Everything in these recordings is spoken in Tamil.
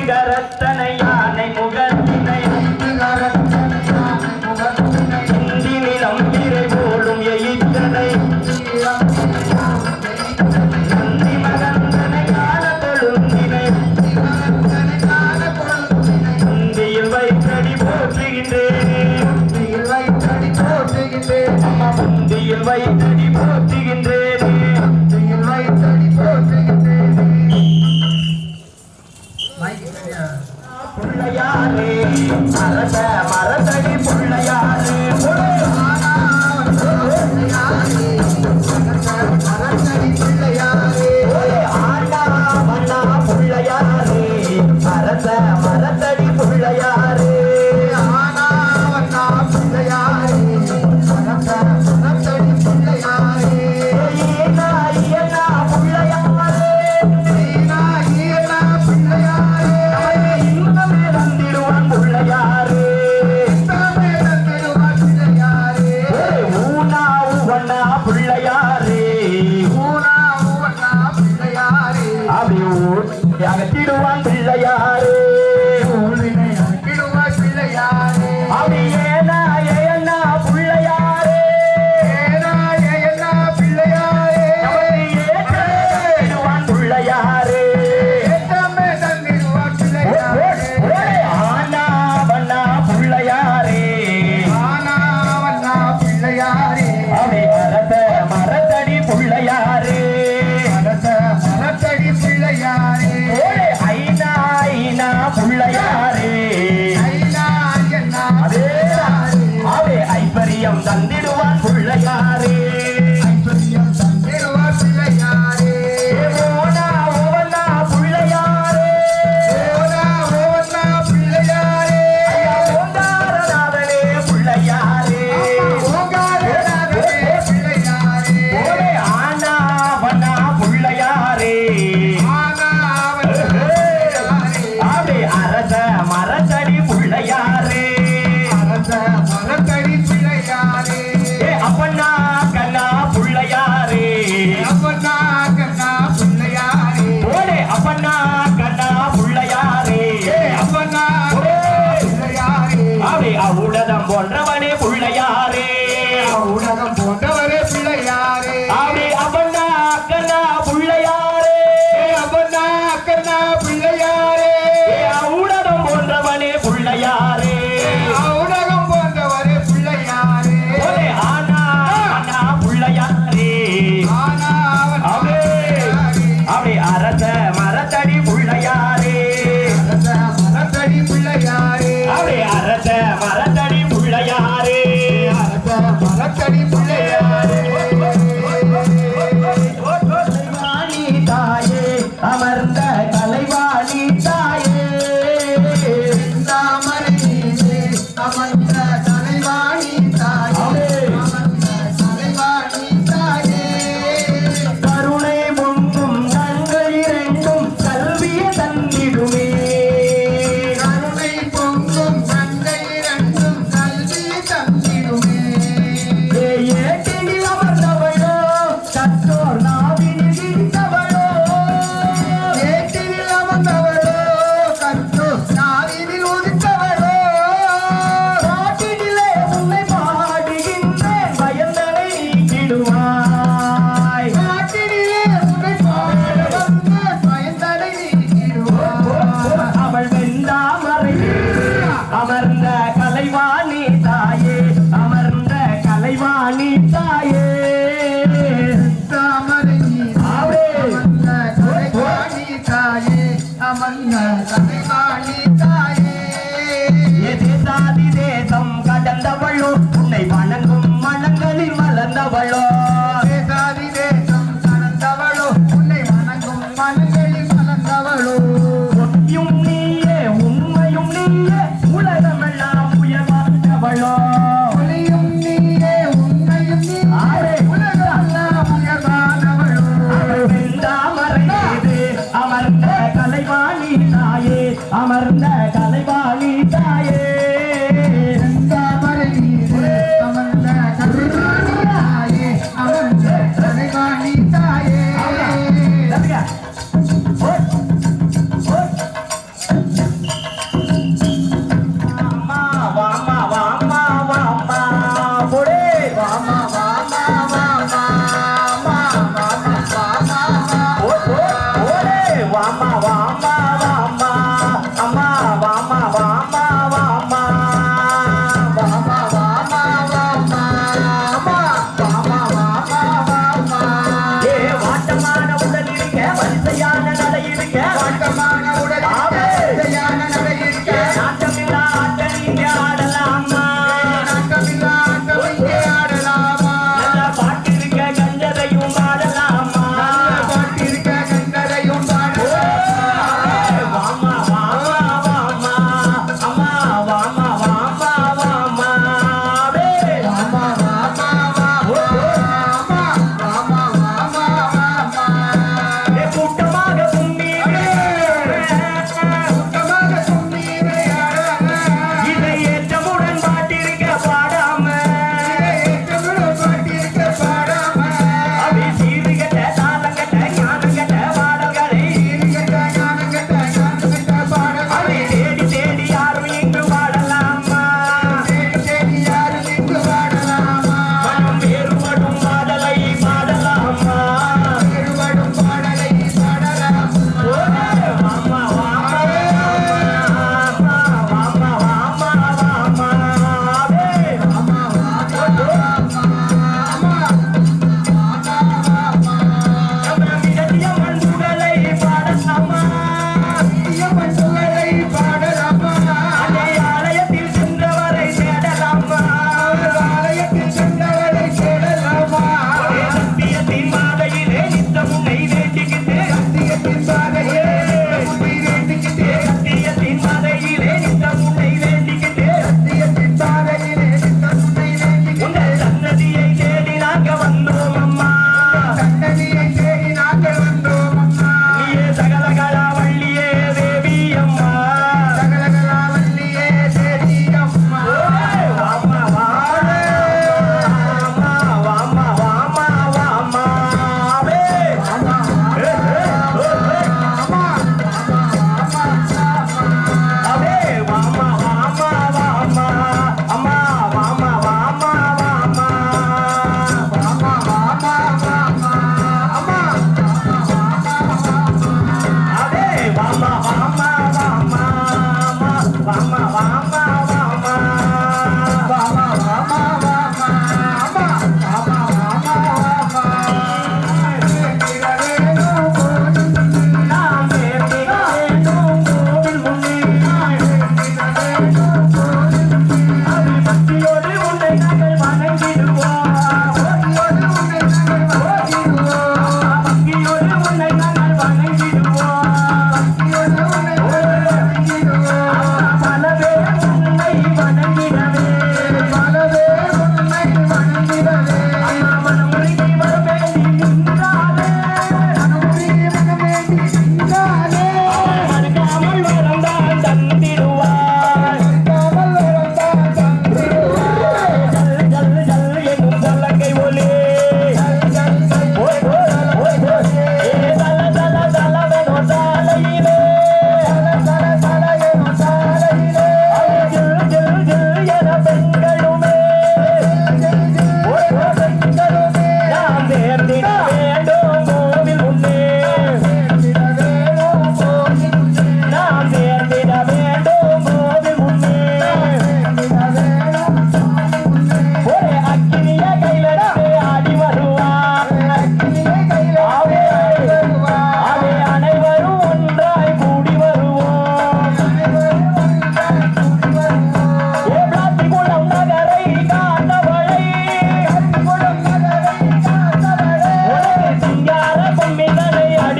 கரத்தனை யானை முகத்தினை இந்தி நிலம் இறை போலும் எயித்தனை நந்தி மகந்தனை காண கொழுந்தினை இந்தியில் வைத்தடி போற்றுகின்றேன் அம்மா முந்தியில் வைத்தடி போற்றுகின்றேன் புள்ளையாரே அரச மரத்தடி புள்ளையாரே ஆனா மன்னா புள்ளையாரே அரச மரத்தடி புள்ளையாரே ஆனா மன்னா புள்ளையாரே அரச மரத்தடி புள்ளையாரே ஈனா ஈனா புள்ளையாரே ஈனா ஈனா புள்ளையாரே இன்னமே தந்திடுவான் புள்ளையாரே இன்னமே தந்திடுவான் புள்ளையாரே ஊனா ஊவண்ணா புள்ளையாரே ஊனா ஊவண்ணா புள்ளையாரே அப்படி ஊர் அகத்திடுவான் பிள்ளையாரே ஊழினை அகத்திடுவான் பிள்ளையாரே அப்படி ஏனா ஏனா புள்ளையாரே ஏனா ஏனா பிள்ளையாரே ஏற்றிடுவான் பிள்ளையாரே ஏற்றமே தந்திடுவான் பிள்ளையாரே ஆனா வண்ணா பிள்ளையாரே ஆனா வண்ணா பிள்ளையாரே அப்படி அரச மரத்தடி பிள்ளையாரே அரச மரத்தடி பிள்ளையாரே ஐனா ஐனா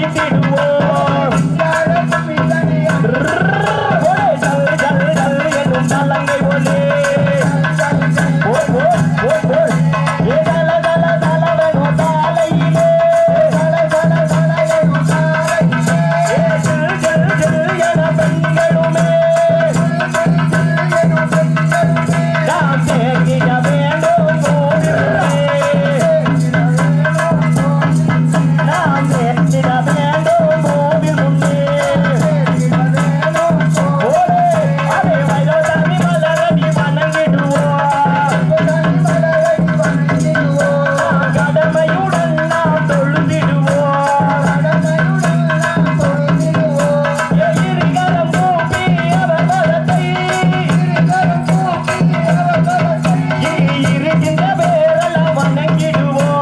வைத்திடுவோம் ஜல் ஜல் ஜல் என்னும் தலங்கை ஒலே ஏதல தல தலவனோ தாளையிலே ஜல் ஜல் ஜல் என பெண்களுமே நாம் சேர்த்திட வேண்டும் நாம் சேர்த்திட வேண்டும் கோவில் முன்னே அதை வயலி மலரடி வணங்கிடுவோம் கடமையுடன் நாம் தொழுதிடுவோம் இருகரம் கூப்பி அவர் பலத்தை இருக்கின்ற பேரெல்லாம் வணங்கிடுவோம்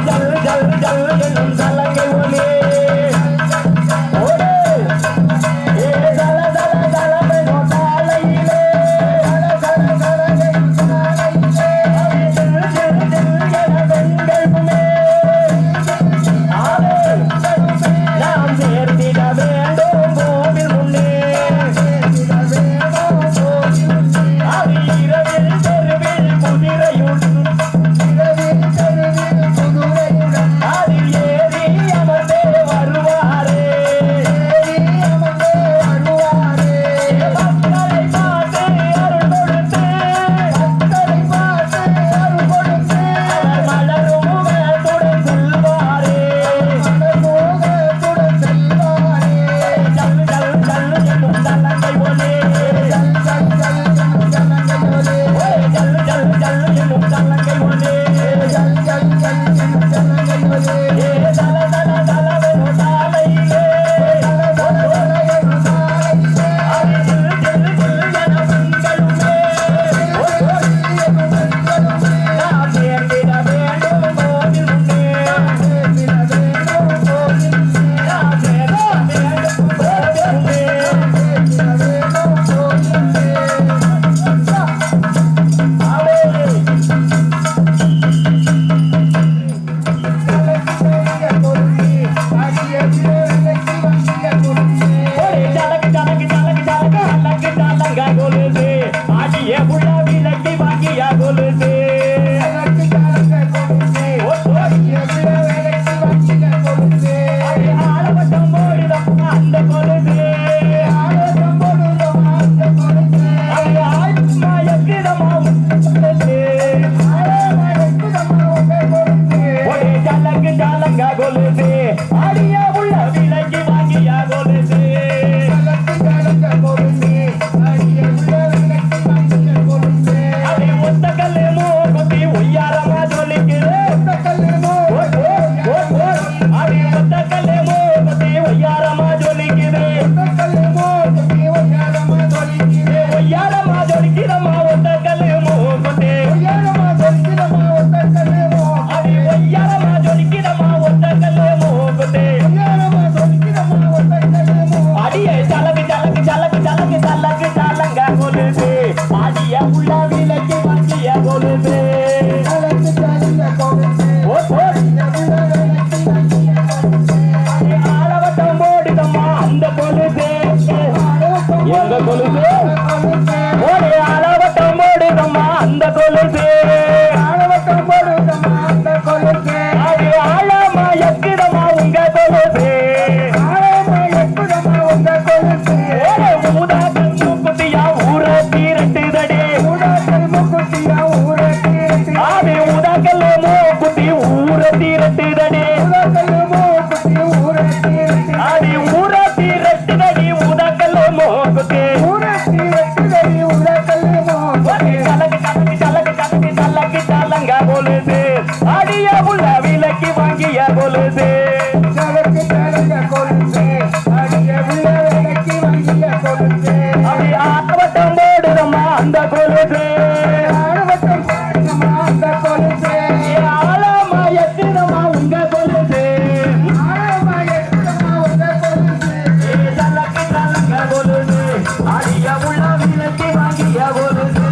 ஜல் ஜல் ஜல் என்னும் தலங்கை ஒலே தல தல தலவெனோ தாளையிலே ஜல் ஜல் ஜல் என பெண்களுமே நாம் சேர்த்திட வேண்டும் கோவில் முன்னே அது இரவில் தெருவில் குதிரையுடன் அதில் ஏறி அமர்ந்தே வருவாரே மக்களை பார்த்து அருள் கொடுத்து அவர் மலரும் முகத்துடன் செல்வாரே ஜல் ஜல் ஜல் என்னும் தலங்கை ஒலே ஜல் ஜல் ஜல் என்னும் தலங்கை ஒலே தல தல தலவெனோ தாளையிலே அது ஜில் ஜில் ஜில் என பெண்களுமே நாம் சேர்த்திட வேண்டும் கோவில் முன்னே நாம் சேர்த்திட வேண்டும் கோவில் முன்னே ஆவே ஜலக்கு ஜலக்கு ஜலக்கு ஜலக்கு அலக்கு ஜலங்க கொலுசு ஆடிய புள்ள விலக்கி வாங்கிய கொலுசு ஆலவட்டம் போடுதம் அந்த கொலுசு அது ஆத்மா எவ்விதமா கொலுசு ஒரே ஜலக்கு ஜலங்க கொலுசு ஆடிய புள்ள விலக்கி வாங்கிய கொலுசு அதை முத்தக்கல்லு மூக்குத்தி உய்யாரமா சொல்லிக்குது அதை முத்தக்கல்லு மூக்குத்தி உய்யாரமா சொல்லிக்குது உய்யாரமா சொல்லிக்கிறமா ஒத்தக்கல்லு மூக்குத்தி அதை உய்யாரமா சொல்லிக்கிறமா ஒத்தக்கல்லு மூக்குத்தி அடியே சலக்கு சலக்கு சலக்கு சலக்கு சலக்கு சலங்க கொலுசு அடிய உள்ள விலக்கி வாங்கிய கொலுசு ஆலவட்டம் போடுதம்மா அந்த கொலுசு எங்க கொலுசு ஒரே ஆலவட்டம் போடுதம்மா அந்த கொலுசு அது ஆழமா எக்குதம்மா உங்க கொலுசு ஊதாக்கள் மூக்குத்தியா ஊர தீரட்டுதடே ஆவி ஊதாக்கள் மூக்குத்தி ஊர தீரட்டுதடே ஆவி ஊர தீரட்டுதடி ஊதாக்கள் மூக்குத்தி சலக்கு சலக்கு சலக்கு சலக்கு சலக்கு சலங்க கொலுசு அடிய உள்ள விலக்கி வாங்கிய கொலுசு அப்படி ஆவட்டம் போடுதம்மா அந்த கொலுசு ஆழமா எத்தினமா உங்க கொலுசு சலக்கு சலங்க கொலுசு அடிய உள்ள விலக்கி வாங்கிய கொலுசு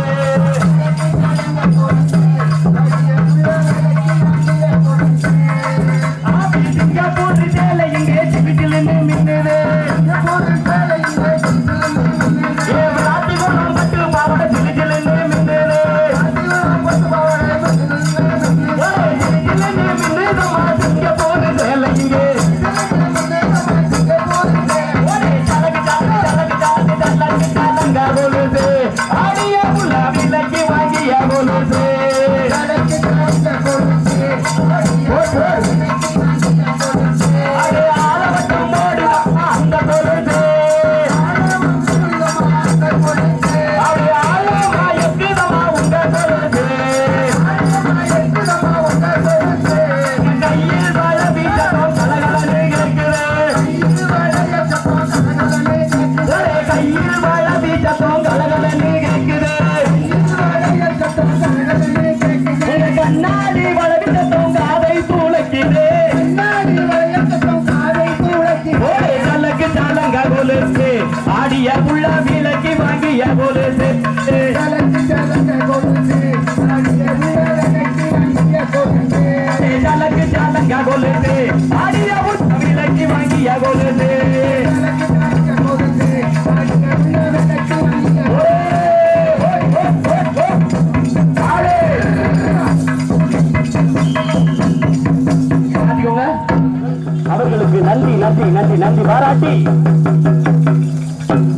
கொலுசு ஜலக்கு ஜலங்க கொலுசு ஆடிய விலக்கி வாங்கிய கொலுசு அவர்களுக்கு நன்றி நன்றி நன்றி நன்றி பாராட்டி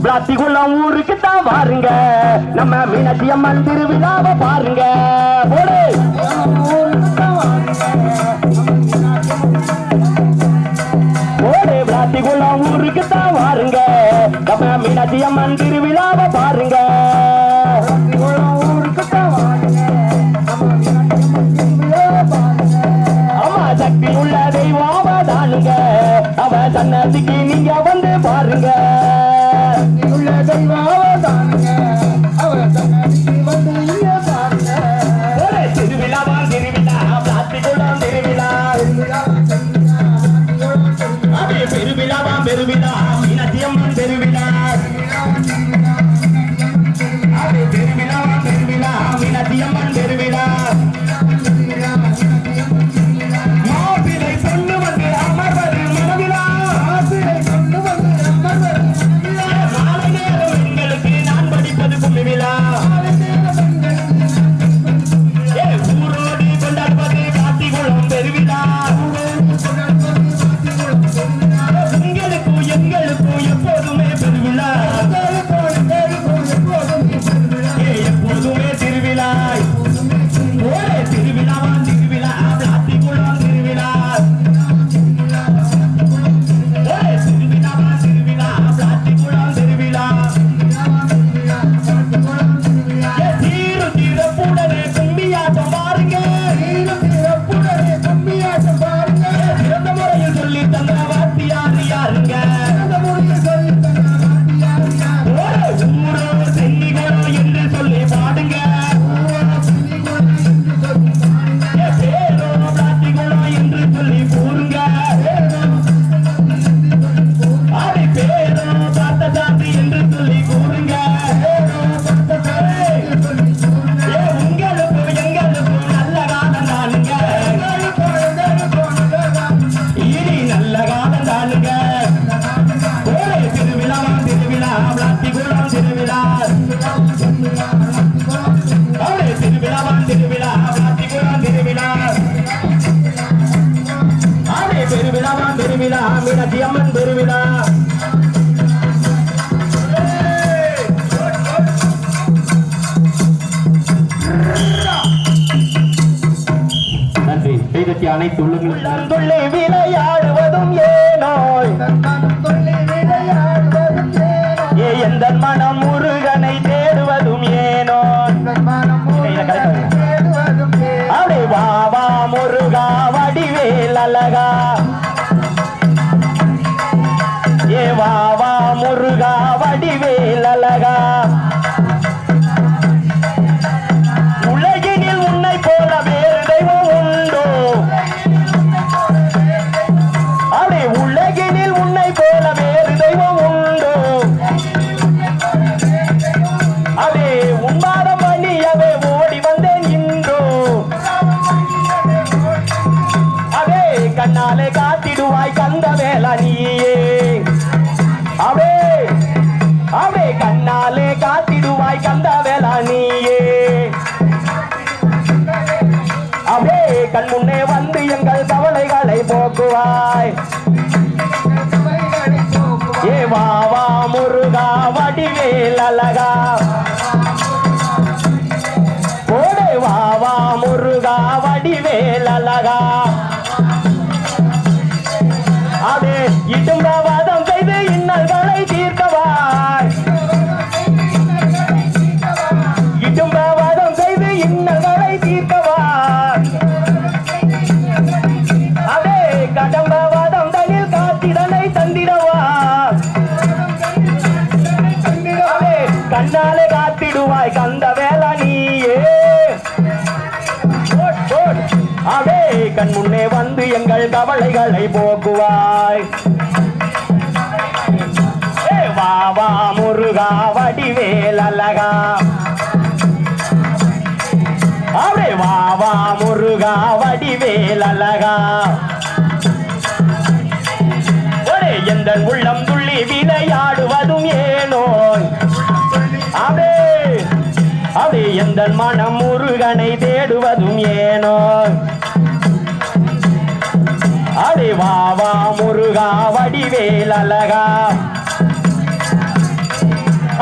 பிளாத்திக்குள்ளம் ஊருக்கு தான் பாருங்க நம்ம மீனாட்சி அம்மன் திருவிழாவை பாருங்க போடு போடு பிளாத்திக்குள்ளம் ஊருக்கு தான் பாருங்க நம்ம மீனாட்சி அம்மன் திருவிழாவை பாருங்க ஆமா சக்தி உள்ள தெய்வம் தானுங்க அவ சன்னதிக்கு நீங்க வந்து பாருங்க திருவிழாவா திருவிழா பிளாத்திக்குள்ளம் திருவிழா பெருவிழாவா பெருவிழா மீனாட்சி அம்மன் பெருவிழா பெருவிழாவா பெருவிழா மீனாட்சி அம்மன் பெருவிழா மாப்பிளை பொண்ணு வந்து அமர்வது மனவிழா மாலை நேரம் எங்களுக்கு நான் படிப்பது கும்மிவிழா ஊரோடி கொண்டாடுவது பிளாத்திக்குளம் பெருவிழா உங்களுக்கும் எங்களுக்கும் எப்போதுமே பெருவிழா எப்போதுமே திருவிழா ஒரே திருவிழாவா திருவிழா பிளாத்திக்குளம் திருவிழா ஒரே திருவிழாவா திருவிழா பிளாத்திக்குளம் திருவிழா தீரு தீரப்புடனே கும்மியாட்டம் பாருங்க சிறந்த முறையில் சொல்லி தந்த வாத்தியார் யாருங்க ஊரோ சென்னிகளோ என்று சொல்லி பாடுங்க பேரோ பிளாத்திகளோ என்று சொல்லி கூறுங்க அடி பேரோ பார்த்த சாத்தி என்று சொல்லி கூறுங்க உங்களுக்கும் எங்களுக்கும் நல்ல காலம் தானுங்க இனி நல்ல காலம் தானுங்க திருவிழாவா திருவிழா பிளாத்திக்குளம் திருவிழா திருவிழாவா திருவிழா பிளாத்திக்குளம் திருவிழா பெருவிழாவா பெருவிழா மீனாட்சி அம்மன் பெருவிழா நன்றி கைதட்டி அனைத்து உள்ளங்களை விளையாடுவதும் ஏனோ எந்த மனம் முருகனை தேடுவதும் ஏனோ அப்படி வாவா முருகா வடிவேல் அழகா ஏ வாவா முருகா வடிவேல் அழகா உலகினில் உன்னை போல வேறு தெய்வம் உண்டோ அப்படி உலகினில் உன்னை போல வேறு தெய்வம் உண்டோ அதே உன்மாதம் பண்ணியவே ஓடி வந்தேன் இன்றோ அதே கண்ணாலே காத்திடுவாய் கந்த வேளா நீயே அவே அவே கண்ணாலே காத்திடுவாய் கந்த வேளா நீயே அவே கண் முன்னே வந்து எங்கள் கவலைகளை போக்குவாய் ஏ வாவா முருகா வடிவேல் அழகா ஓடே வாவா முருகா வடிவேல் அழகா அதே இடும்பவாதம் செய்து இன்னல்களை தீர்க்கவாய் இடும்பவாதம் செய்து இன்னல்களை தீர்க்கவாய் அதே கடம்பவாதம் தனில் காத்திடனை தந்திடவா அதே கண்ணாலே காத்திடுவாய் கந்த வேளா நீயே அவே கண் முன்னே வந்து எங்கள் கவலைகளை போக்குவாய் வாவா முருகா வடிவேல் அழகா அப்படியே வாவா முருகா வடிவேல் அழகா ஒரே எந்த உள்ளம் துள்ளி விளையாடுவதும் ஏனோ அப்படியே எந்த மனம் முருகனை தேடுவதும் ஏனோ அடி வாவா முருகா வடிவேல் அழகா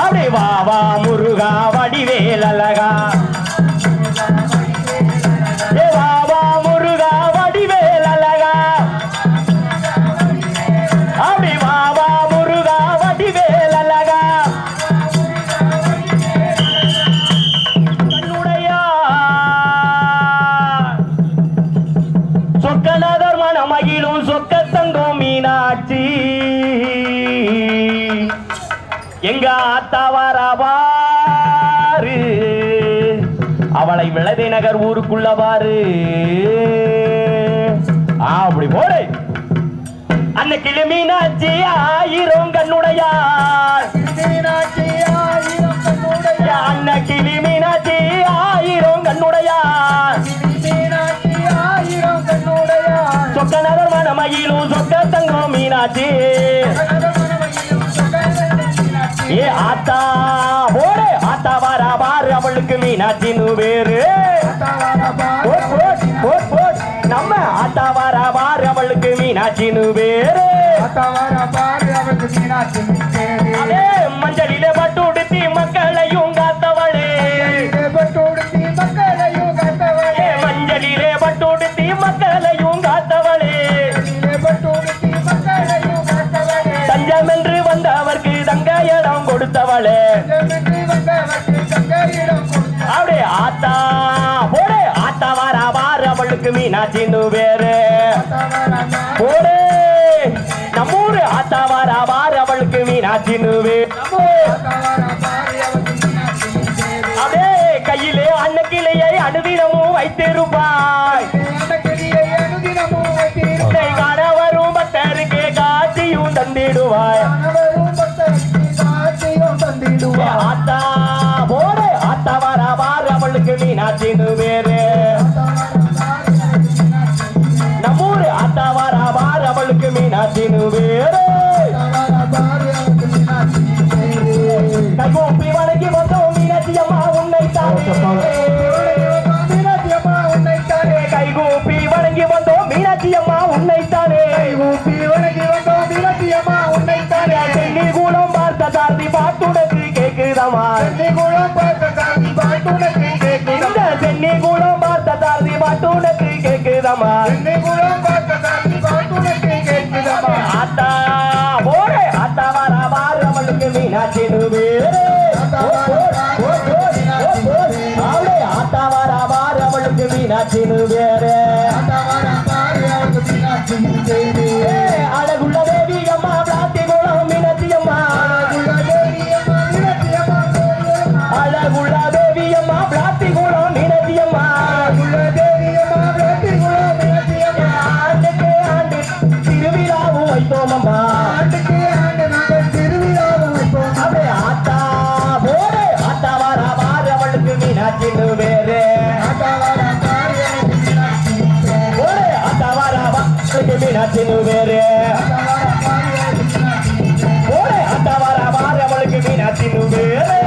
அடி வாவா முருகா வடிவேல் அழகா ஏ வாவா முருகா வடிவேல் அழகா அடி வாவா முருகா வடிவேல் அழகா கண்ணுடையா சொக்கநாதர் மனமகிழும் சொக்க தங்கம் மீனாட்சி எங்க ஆத்தாவாராபாரு அவளை விளதை நகர் ஊருக்குள்ள பாரு அப்படி போடு அன்னைக்கு மீனாட்சி ஆயிரம் கண்ணுடையா அன்னைக்கு மீனாட்சி ஆயிரம் கண்ணுடையா சொக்கநகர் மனமயிலும் சொக்க தங்கம் மீனாட்சி ஏ ஆத்தா போடு ஆத்தா வாரா பாரு அவளுக்கு மீனாட்சின்னு பேரு நம்ம ஆத்தா வாரா பாரு அவளுக்கு மீனாட்சின்னு பேரு அதே மஞ்சளிலே பட்டு உடுத்தி மக்களையும் காத்தவளே மஞ்சளிலே பட்டு உடுத்தி மக்களையும் காத்தவளே தஞ்சம் என்று வந்தவர்க்கு தங்க இடம் கொடுத்தவளே அப்படியே ஆத்தா போடு ஆத்தா வாரா பாரு அவளுக்கு மீனாட்சின்னு பேரு போடு நம்மூரு ஆத்தா வாரா பாரு அவளுக்கு மீனாட்சின்னு பேரு அப்படியே கையிலே அன்னக்கிளையை அனுதினமும் வைத்திருப்பாய் கணவரும் பக்தருக்கு காட்சியும் தந்திடுவாய் ஆத்தா போடு ஆத்தா வாரா பாரு அவளுக்கு மீனாட்சின்னு பேரு நம்மூரு ஆத்தா வாரா பாரு அவளுக்கு மீனாட்சின்னு பேரு கைகூப்பி வணங்கி வந்தோம் மீனாட்சி அம்மா உன்னை தானே கைகூப்பி வணங்கி வந்தோம் மீனாட்சி அம்மா உன்னை தானே சென்னி கூடம் பார்த்த சாரதி பாட்டுனக்கு கேக்குதமா இந்த சென்னி கூடம் பார்த்த சாரதி பாட்டுனக்கு கேக்குதமா ஆத்தா போடு ஆத்தா வாரா பாரு அவளுக்கு மீனாட்சின்னு பேரு ஆத்தா வாரா பாரு அவளுக்கு மீனாட்சின்னு பேரு அழகுள்ள தேவி அம்மா பிளாத்தி குளம் மீனாட்சி அம்மா அழகுள்ள தேவி அம்மா பிளாத்தி குளம் மீனாட்சி அம்மா ஆண்டுக்கு ஆண்டு திருவிழாவும் வைத்தோம் அம்மா அப்படியே ஆத்தா போடு ஆத்தா வாரா பாரு அவளுக்கு மீனாட்சின்னு பேரு போடு ஆத்தா வாரா அவளுக்கு மீனாட்சின்னு பேரு போடு ஆத்தா வாரா பாரு அவளுக்கு மீனாட்சின்னு பேரு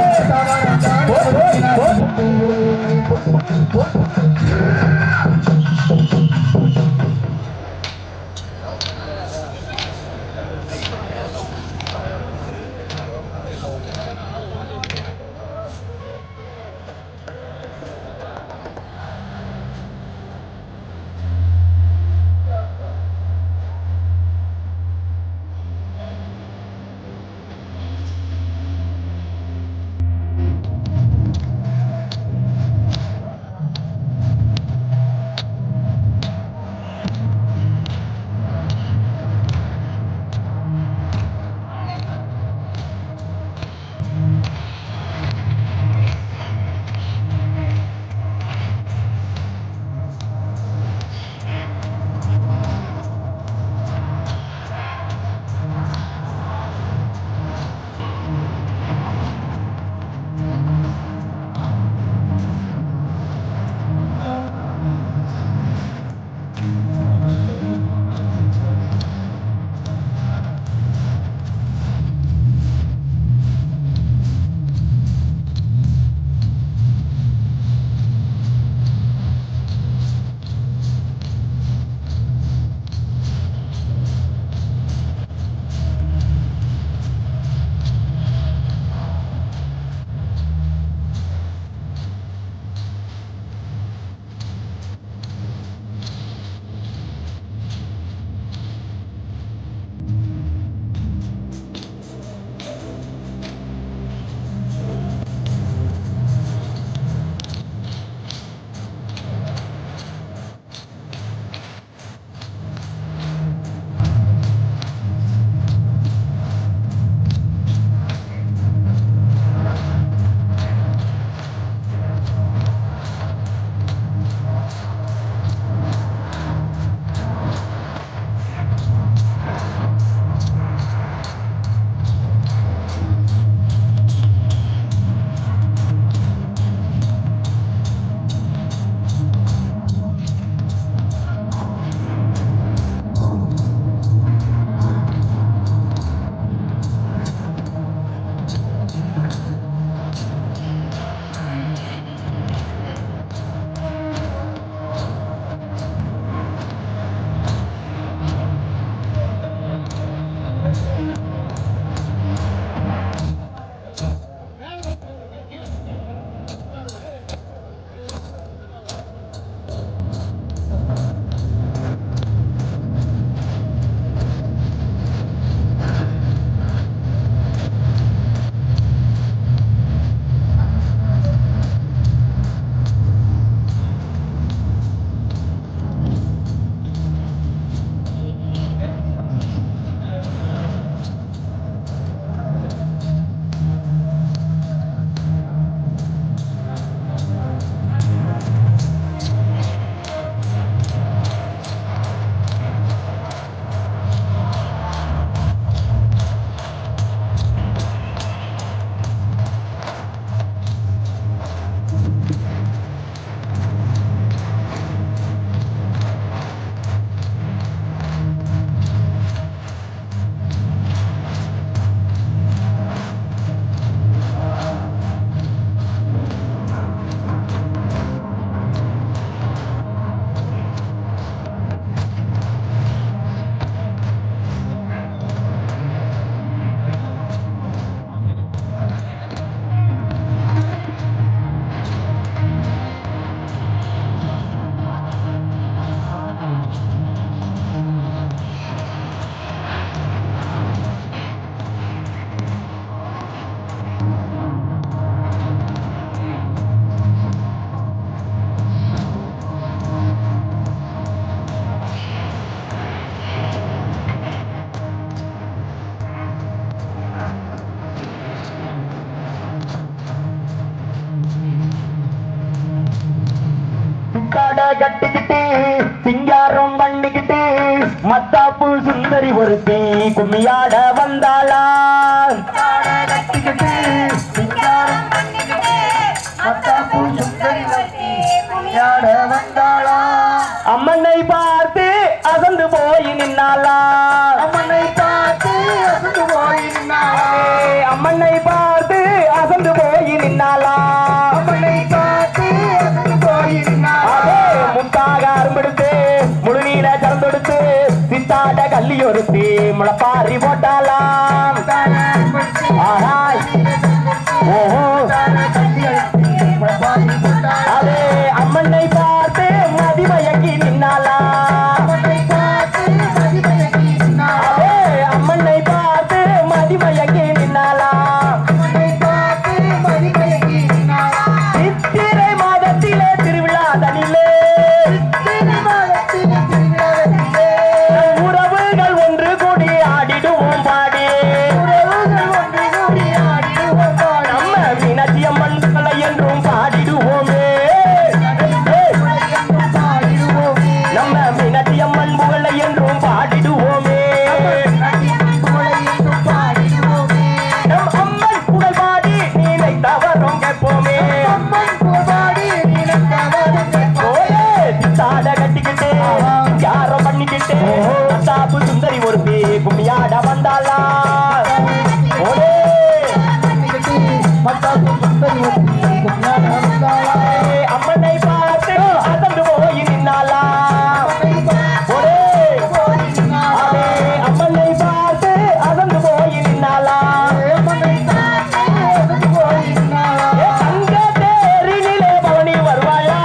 கட்டிக்கிட்டு சிங்காரம் பண்ணிக்கிட்டு மத்தாப்பு சுந்தரி ஒருத்தி கும்மியாட வந்தாளா கட்டிக்கிட்டு சிங்காரம் பண்ணிக்கிட்டு மத்தாப்பு சுந்தரி ஒருத்தி கும்மியாட வந்தாளா அம்மனை பார்த்து அசந்து போய் நின்னாளா அம்மனை பார்த்து அசந்து போய் நின்னாளா அம்மனை பார்த்து அசந்து போய் நின்னாளா அம்மனை பார்த்து அசந்து போய் நின்னாளா முத்தாக அரும்பெடுத்து முழுநீல ஜலந்தெடுத்து சித்தாட கல்லியொருத்தி முளப்பாரி போட்டாலாம் ஓஹோ அதே அம்மனை பார்த்து மதிமயங்கி நின்னாளா அதே அம்மனை பார்த்து மதிமயங்கி நின்னாளா சித்திரை மாதத்திலே திருவிழா தனிலே உறவுகள் ஒன்று கூடி ஆடிடுவோம் பாடி நம்ம மீனாட்சி அம்மன் கலை என்றும் பாடிடுவோமே நம்ம மீனாட்சி அம்மன் புகழை என்றும் பாடிடுவோமே நம் அம்மன் புகழ் பாடி நினைத்தவரும் கேட்போமே தாட கட்டிக்கிட்டு யாரம் பண்ணிக்கிட்டு மத்தாப்பு சுந்தரி ஒருத்தி கும்மியாட வந்தாளா ஓடே மத்தாப்பு சுந்தரி ஒருத்தி கும்மியாட வந்தாளா அம்மனை பார்த்து அசந்து போய் நின்னாளா ஓடே அதே அம்மனை பார்த்து அசந்து போய் நின்னாளா அங்க தேரினிலே பவனி வருவாளா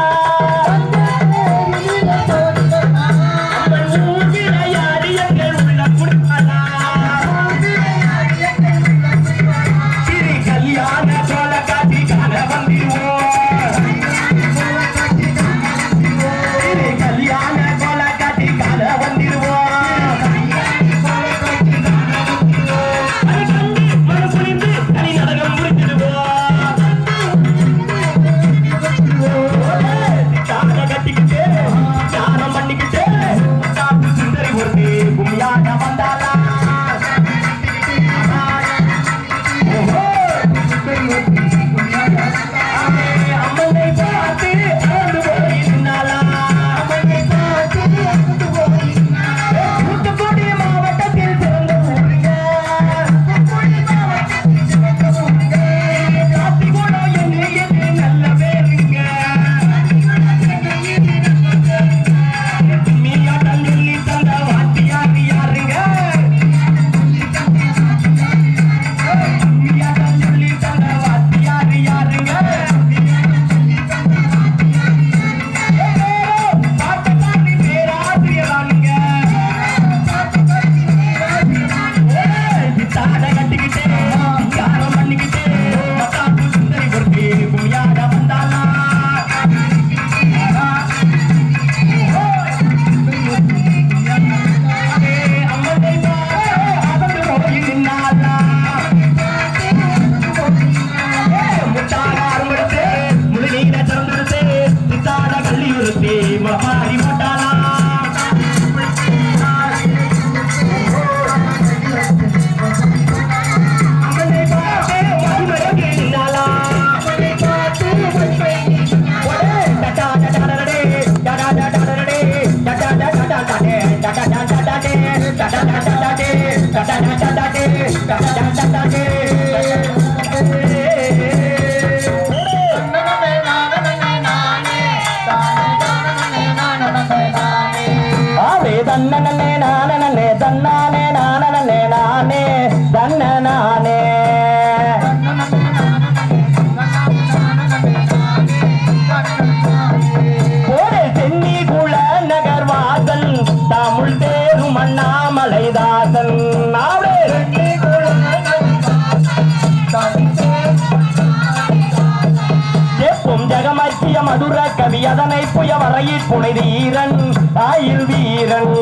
மதுர கவி அதனை புய வரையில் புனைது ஈரன் ஆயில் வீரன்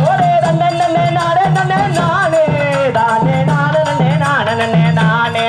ஓரே நானே நானே நானே தானே நானே நானே நானே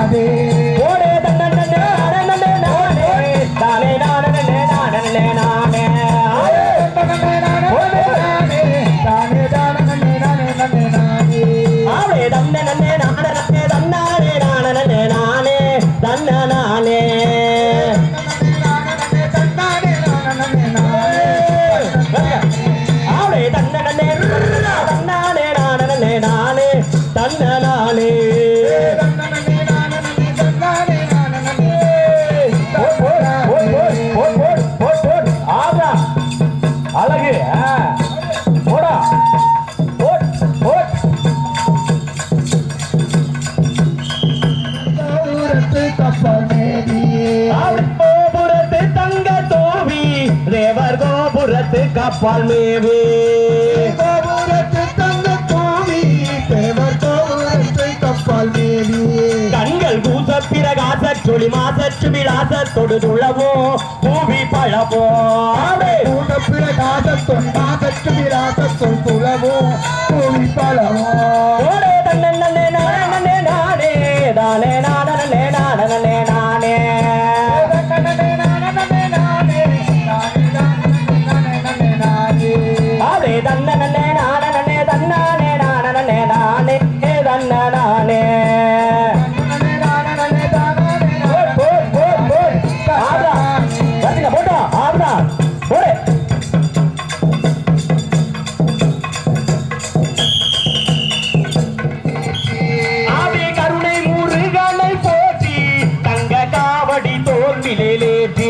ஓடே தன்ன நானே தானே நானே நானே ஆவே தன்ன நானே தன்னானே நானே தன்ன நானே ஆவே தன்ன தன்னானே நானே தன்ன நானே அழகு போடா போட் போட் கோபுரத்து தங்க தோவி தேவர் கோபுரத்து கப்பால் மேவி கோபுரத்து தங்க தோவி தேவர் கோபுரத்தை கப்பால் மேவி கண்கள் கூச பிரகாச சுழி மாசற்று விளாச தொடு துளவோ பூவி பழவோ பிரகாசத்தொன் மாசற்று விராசத்தொன் துளவோ பூவி பழவோ ஓடே தன்னே நானே நானே தானே நானே நானே ஆவே தன்னே நானே தன்னானே நானே தன்ன நானே போட்டா ஆடுறா போடு ஆவே கருணை முருகனை போற்றி தங்க காவடி தோல்விலே லேற்றி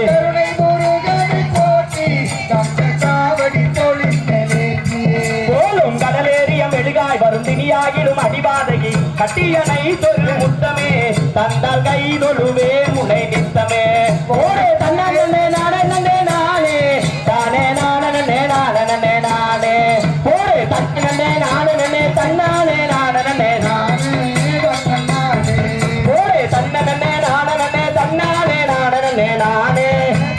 கருணை முருகனை போற்றி தங்க காவடி தோளிலேற்றி போலும் கடலேறியம் எழுகாய் வரும் தினியாகிடும் அடிபாதையை கட்டியனை தொரு முத்தமே தந்தால் கை தொழுவே முனை நித்தமே ஓடே தன்னே நானே தானே நானே ஓடே தன்னே நானே தன்னானே ஓடே தன்னே நானே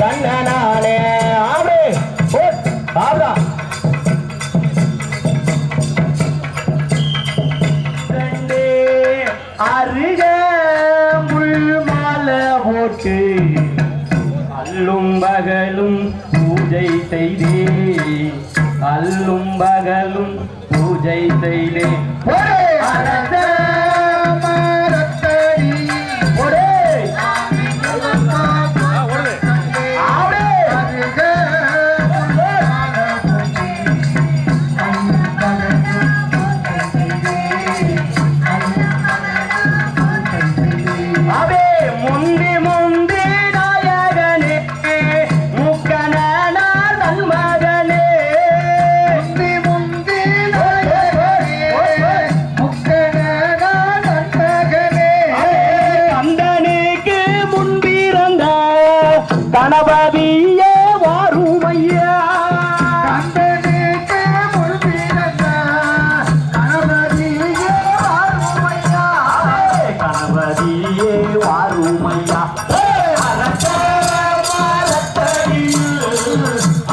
தன்ன நானே ஆவே ஓட் ஆவா அருக முள் மாலை போட்டு அல்லும் பகலும் பூஜை செய்தே அல்லும் பகலும் பூஜை செய்தே அரச மரத்தடி ஒரே ஆவே அவே முந்தி முந்தி நாயகனே முக்கன நாள் மகனே முந்தி முந்தி நாயகனே முக்கன நாள் மகனே கந்தனுக்கு முன்பிறந்த கணபதியே வாருமையா கந்தனுக்கு முன்பிறந்த கணபதியே வாருமையா கணபதியே வாருமையா அரச மரத்தடியில்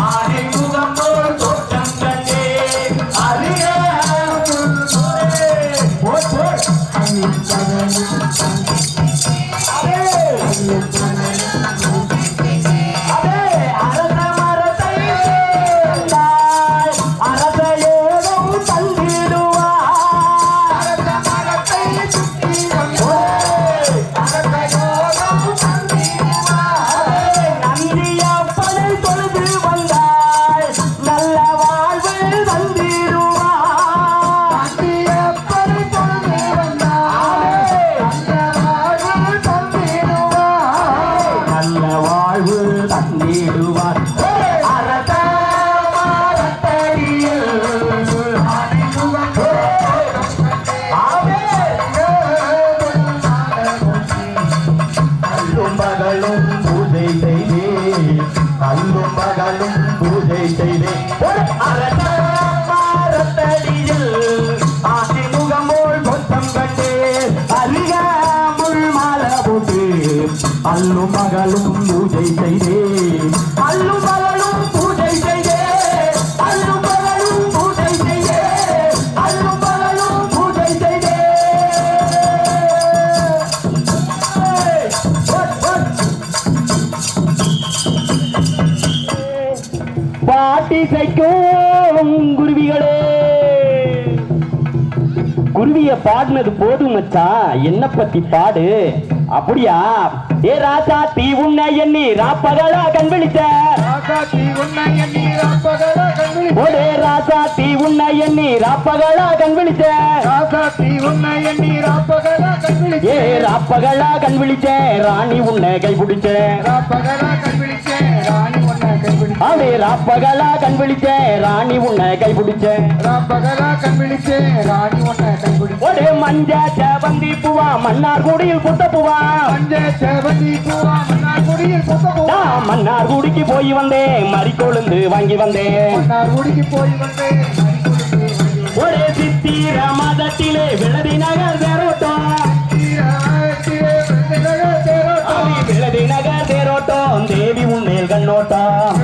ஆனை முகம் போல் தோற்றம் கண்டே அறிய போட் போட் அரச மரத்தை அரச ஏதும் தந்திடுவார் நந்தியப்பனை தொழுது வந்தாய் நல்ல வாழ்வு தந்திடுவார் நல்ல வாழ்வு தந்திடுவார் அரச மரத்தடியில் ஆவே அல்லும் பகலும் பூஜை செய்தே அல்லும் பகலும் பூஜை செய்தே அரச மரத்தடியில் ஆசி முகமோள் கொத்தம் கண்டே அருக முள் மாலை போட்டு அல்லும் மகளும் பூஜை செய்தே அல்லும் மகளும் பூஜை செய்தே அல்லும் மகளும் பூஜை செய்தே அல்லும் மகளும் பூஜை செய்தே பாட்டிசைக்கும் குருவிகளே. குருவிய பாடினது போதும் மச்சான், என்ன பத்தி பாடு. அப்படியா? ஏ ராசா தீ உன்னை எண்ணி ராப்பகலா கண் விழிச்ச. ராசாத்தி உன்னை எண்ணி ராப்பகலா கண் விழிச்ச. ஒரே ராசா தீ உன்னை எண்ணி ராப்பகலா கண் விழிச்ச. ராசாத்தி உன்னை எண்ணி ராப்பகலா கண் விழிச்ச. ஏ ராப்பகலா கண் விழிச்ச ராணி உன்னை கை பிடிச்ச. ராப்பகலா கண் விழிச்ச ராணி உன்னை கை பிடிச்ச. அதே ராப்பகலா கண் விழிச்ச ராணி உன்னை கை பிடிச்ச. ராப்பகலா கண் விழிச்ச ராணி உன்னை கை பிடிச்ச. ஒரே மஞ்ச செவந்தி பூவா மன்னார் குடியில் புத்த பூவா. மஞ்ச செவந்தி பூவா மன்னார் குடியில் புத்த பூவா. நான் மன்னார் குடிக்கு போய் வந்தேன், மறிக்கொழுந்து வாங்கி வந்தேன். மன்னார் குடிக்கு போய் வந்தேன். ஒரே சித்திர மாதத்திலே விளதி நகர் தேரோட்டம். விளதி நகர் தேரோட்டம் தேவி உன்மேல் கண்ணோட்டம்.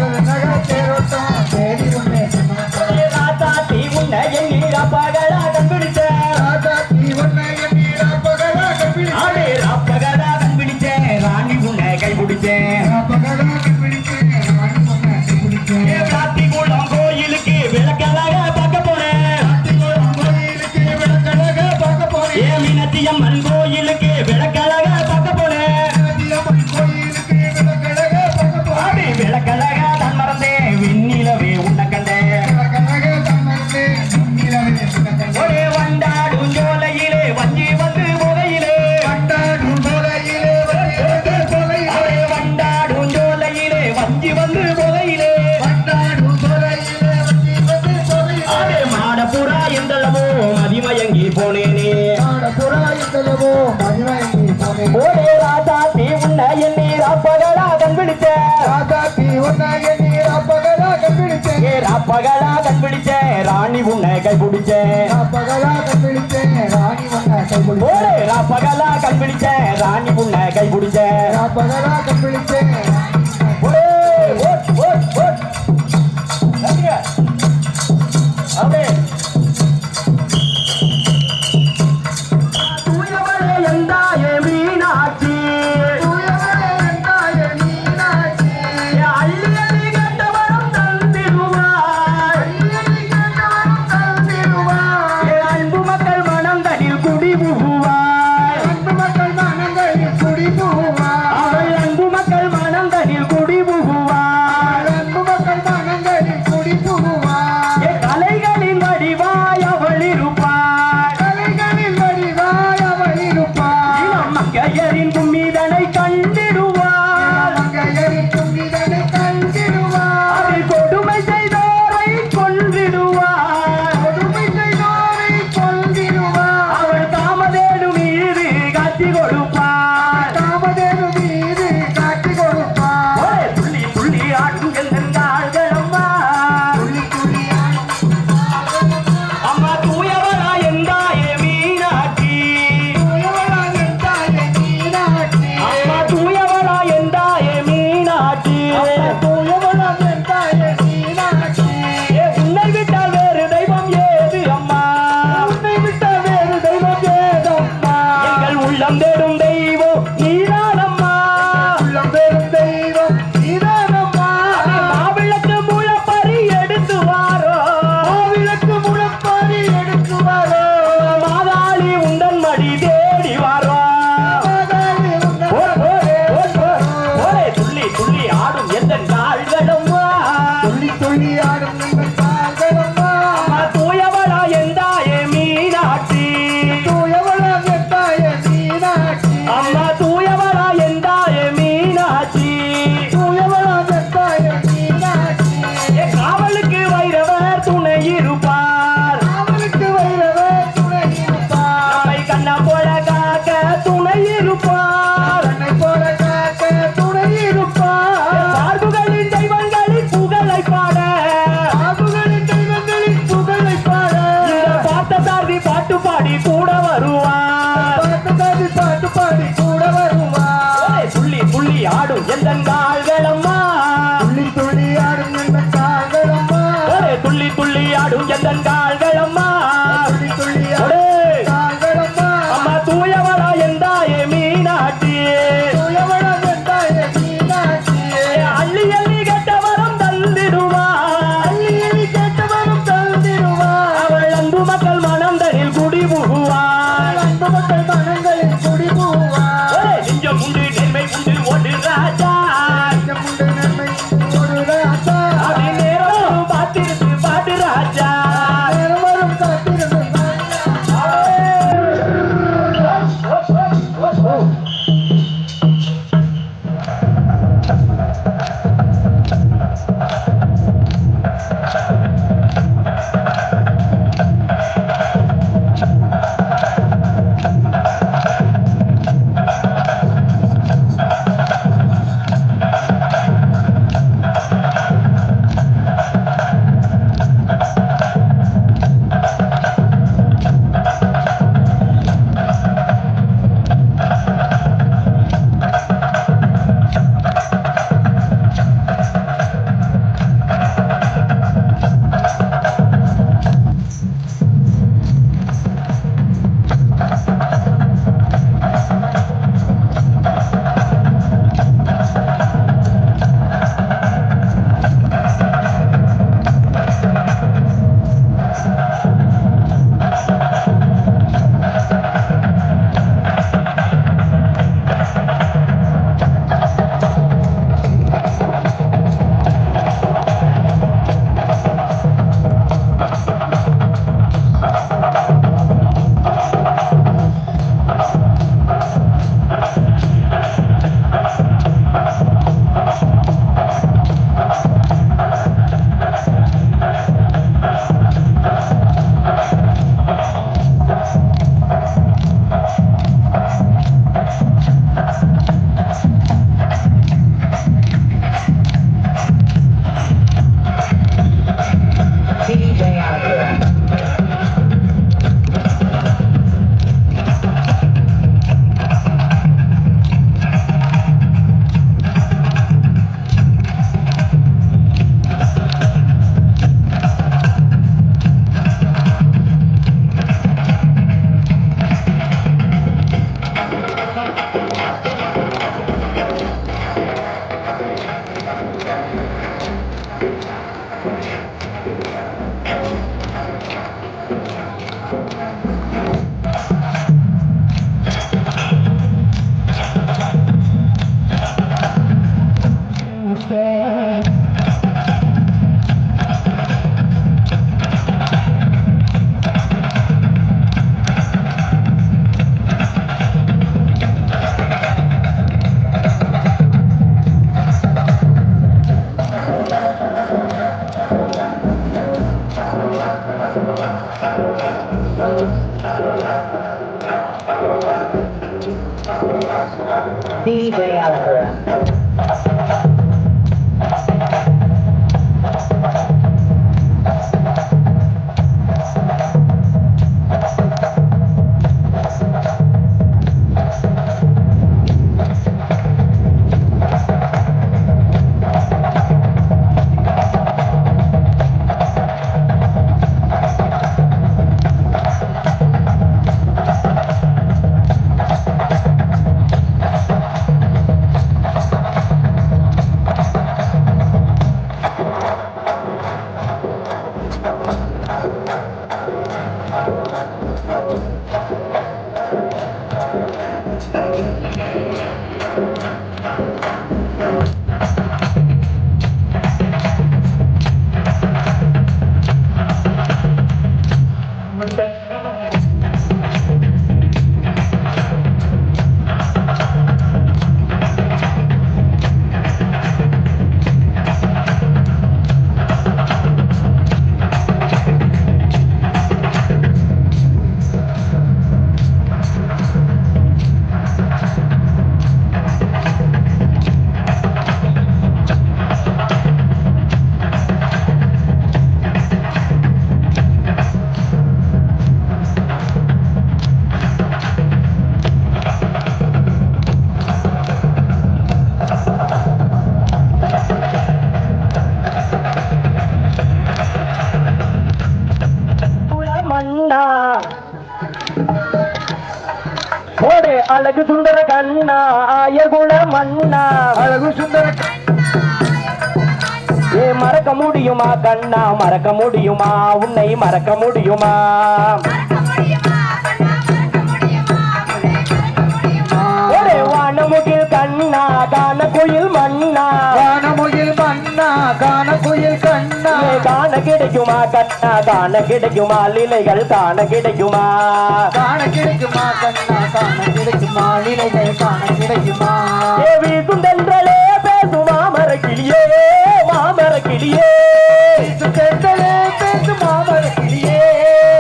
ஒரே ராசாத்தி உன்னை எண்ணி ராப்பகலா கண் விழிச்ச. அடே ராப்பகலா கண் விழிச்ச ராணி உன்னை கை பிடிச்ச. ஏ காத்திக்குளம் கோயிலுக்கு விளக்கழக பார்க்க போறேன். ஏ மீனாட்சி அம்மன் கோயிலுக்கு விளக்கழக பார்க்க போறேன். அடி விளக்கழக தான் மறந்தேன், விண்ணிலவே உன்னை கண்டேன். ஒரே வண்டாடும் ஜோலையிலே வஞ்சி வந்து முகையிலே. ஒரே வண்டாடும் ஜோலையிலே வஞ்சி வந்து முகையிலே. அதே மாடப்புறா எந்தளவோ மதிமயங்கி போனேனே. ஒரே ராசாத்தி உன்னை எண்ணி ராப்பகலா கண் விழிச்ச. ஏ ராப்பகலா கண் விழிச்ச ராணி உன்னை கை பிடிச்ச. ஒரே ராப்பகலா கண் விழிச்ச ராணி உன்னை கை பிடிச்ச. ஒரே ஓட் ஓட் ஓட் அப்படியே தூயவளே எந்தாயே மீனாட்சி. அள்ளி அள்ளி கண்டவரம் தந்திடுவாய். அன்பு மக்கள் மனம் தனில் குடி புகுவாய். அவள் அன்பு மக்கள் மனம் தனில் குடி புகுவாய். கலைகளின் வடிவாய் அவள் இருப்பாய். இளம் மங்கையரின் கும்மிதனை கண்டிடுவாள். அதில் கொடுமை செய்தோரை கொன்றிடுவாள். அவள் காமதேனு மீது காட்சி கொடுப்பாள். ஒரே துள்ளி துள்ளி ஆடும் எந்தெந்தாள்கள் அம்மா. அம்மா தூயவளா எந்தாயே மீனாட்சி. அம்மா தூயவளா எந்தாயே மீனாட்சி. ஏ உன்னை விட்டால் வேறு தெய்வம் ஏது அம்மா. எங்கள் உள்ளம் தேடும் தெய்வம் நீதானம்மா. மாவிளக்கு முளப்பறி எடுத்து வாரோ. மாதாளி உந்தன் மடி தேடி வாரோ. ஒரே துள்ளி துள்ளி ஆடும் எந்த நாள்களம்மா. அம்மா தூயவளா எந்தாயே மீனாட்சி. அம்மா தூயவளா எந்தாயே மீனாட்சி. ஏ காவலுக்கு வைரவர் துணை இருப்பார். நம்மை கண்ணா போல காக்க துணை இருப்பார். சார்புகளின் தெய்வங்களின் புகழை பாட. இந்த பார்த்த சார்பி பாட்டு பாடி கூட வருவார். ஒரே துள்ளி துள்ளி ஆடும் எந்த கால்களம்மா. ஒரே துள்ளி துள்ளி ஆடும் எந்த கால்களம்மா. ஒரே அம்மா தூயவளா எந்தாயே மீனாட்சி. அள்ளி அள்ளி கெட்ட வரம் தந்திடுவாய். DJ Alpha. போடு அழகு சுந்தர கண்ணா ஆயகுல மண்ணா அழகு சுந்தர ஏ மறக்க முடியுமா கண்ணா மறக்க முடியுமா உன்னை மறக்க முடியுமா ஒரே வானமுகில் கண்ணா கான குயில் மண்ணா கானமுகில் மன்னா கான குயில் கண்ணா ஏ காண கிடைக்குமா கண்ணா காண கிடைக்குமா லீலைகள் காண கிடைக்குமா காண கிடைக்குமா கண்ணா காண கிடைக்குமா நிலைகள் காண கிடைக்குமா தேவி சுந்தன்றலே பேசுமா மரக்கிளியே மாமர கிளியே செந்தலே பேசு மாமர கிளியே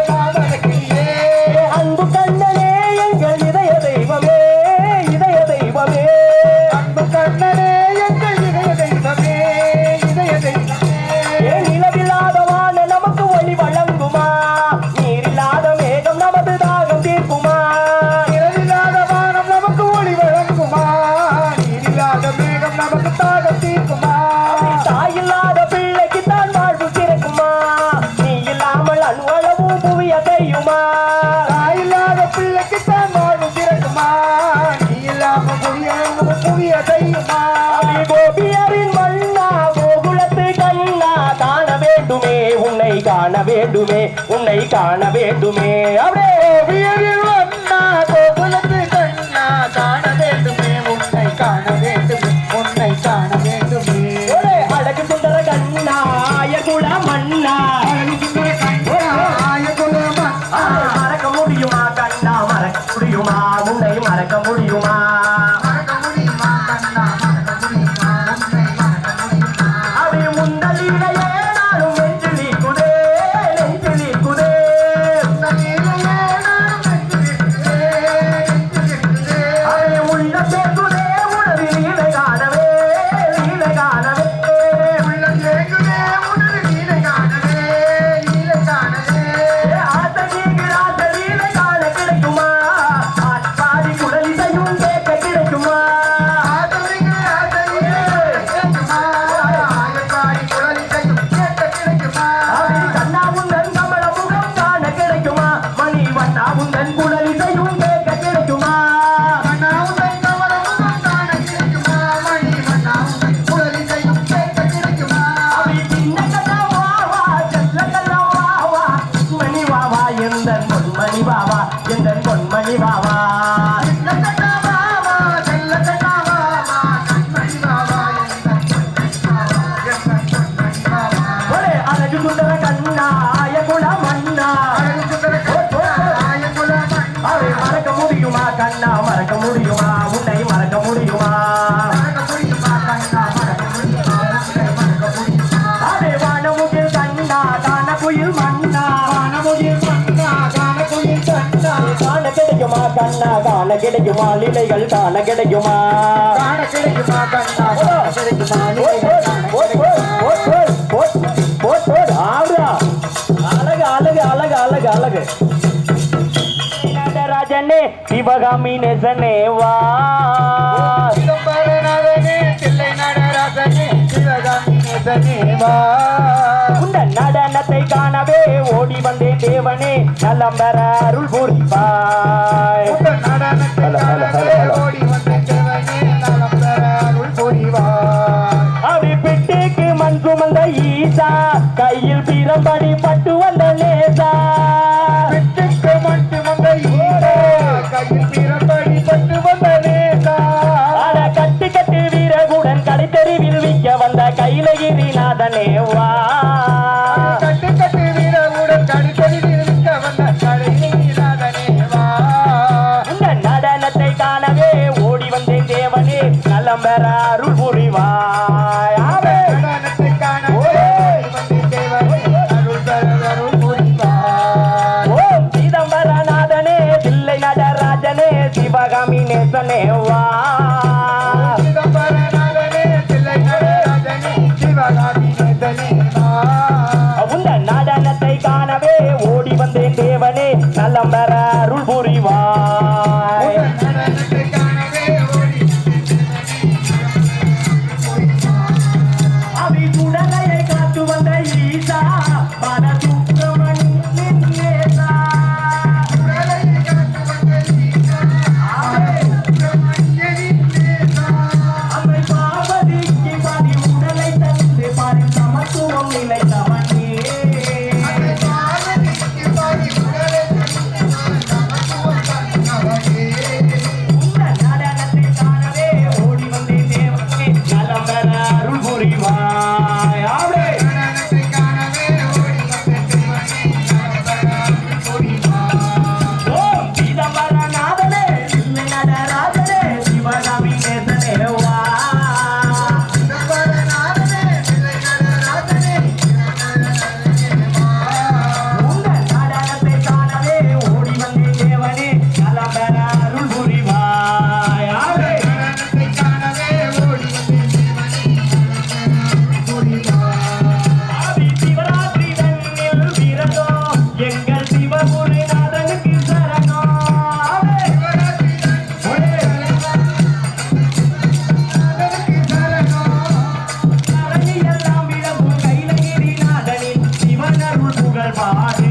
மாமர கிளியே அன்பு கண்ணனே எங்கள் இதய தெய்வமே இதய தெய்வமே அன்பு கண்ணனே எங்கள் இதய தெய்வமே இதய தெய்வமே ஏன் நிலவில்லாத வான நமக்கு ஒளி வழங்குமா நீரில்லாத மேகம் நமது தாகம் தீர்க்குமா நிலவில்லாத வானம் நமக்கு ஒளி வழங்குமா நீரில்லாத மேகம் நமக்கு தாகம் தீர்க்குமா தாயில்லாத பிள்ளைக்கு தான் வாழ்வு கிடைக்குமா நீ இல்லாமல் அணுவளவும் புவிய செய்யுமா தாயில்லாத பிள்ளைக்கு தான் வாழ்வு திறக்குமா நீ இல்லாம புவிய செய்யுமா கோபியரின் மண்ணா கோகுலத்து கண்ணா காண வேண்டுமே உன்னை காண வேண்டுமே உன்னை காண வேண்டுமே அப்படியே வீரில் வண்ணா கோகுலத்து கண்ணா காண வேண்டுமே உன்னை காண வேண்டுமே உன்னை காண வேண்டுமே ஒரே அழகு சுந்தர கண்ணா ஆயகுல மண்ணா மறக்க முடியுமா கண்ணா மறக்க முடியுமா உன்னை மறக்க முடியுமா அவை முந்தலிலேயே நானும் நெஞ்சில் குதே நெஞ்சில் குதே கண்ணா காண கிடைக்குமா லீலைகள் காண கிடைக்குமா காண கிடைக்குமா கண்ணா காண கிடைக்குமா லீலைகள் காண அழகு அழகு அழகு அழகு அழகு நடராஜனே சிவகாமி நேசனே வா சிதம்பரநாதனே தில்லை நடராஜனே சிவகாமி நேசனே வா உந்த நடனத்தை காணவே ஓடி வந்தேன் தேவனே நலம் பெற அருள் புரிவாய் உங்கள் நடனத்தை காணவே ஓடி வந்த தேவனே நலம் பெற அருள் புரிவாய் அவி பிட்டுக்கு மண் சுமந்த ஈசா கையில் பிரம்படி பட்டு வந்த லேசா பிட்டுக்கு மட்டு வந்த ஈரா கையில் பிரம்படி பட்டு வந்த நேசா அட கட்டு கட்டு வீரகுடன் கடைத்தெருவில் விற்க வந்த கைலகிரிநாதனே வா கட்டு கட்டு வீரவுடன் கடித்தடி நிற்க வந்த கடைநாதனே வா இந்த நடனத்தை காணவே ஓடி வந்தேன் தேவனே நலம் பெற அருள் புரிவாய் ஆமே. நடனத்தை காணவே ஓடி வந்த தேவனே அருள் பெற அருள் புரிவாய் ஓம் சிதம்பரநாதனே தில்லை நடராஜனே சிவகாமி நேசனே வா சிதம்பரநாதனே தில்லை நடராஜனே சிவகாமி நேசனே வா உந்த நடனத்தை காணவே ஓடி வந்தேன் தேவனே நலம் பெற அருள் புரிவாய் நடனத்தை காணவே ஓடி அவி சுடலையை காத்து வந்த ஈசா பல சுப்பிரமணியன் நேசா அவை பார்வதிக்கு பதி உடலை தந்து பரி சமத்துவம் நிலைத்தவனே உந்த நடனத்தை காணவே ஓடி வந்தேன் தேவனே நலம் பெற அருள் புரிவாய் ஆமே. ஓம் சிதம்பரநாதனே தில்லை நடராஜனே சிவகாமி நேசனே வா உங்க நடனத்தை காணவே ஓடி வந்தேன் தேவனே நலம் பெற அருள் புரிவாய் ஆமே. ஆதி சிவராத்திரி தன்னில் விரதம் எங்கள் சிவகுருநாதனுக்கு சரணம் ஆமே. தரணியெல்லாம் விளங்கும் கைலகிரிநாதனின் சிவனருள் புகழ் பாடு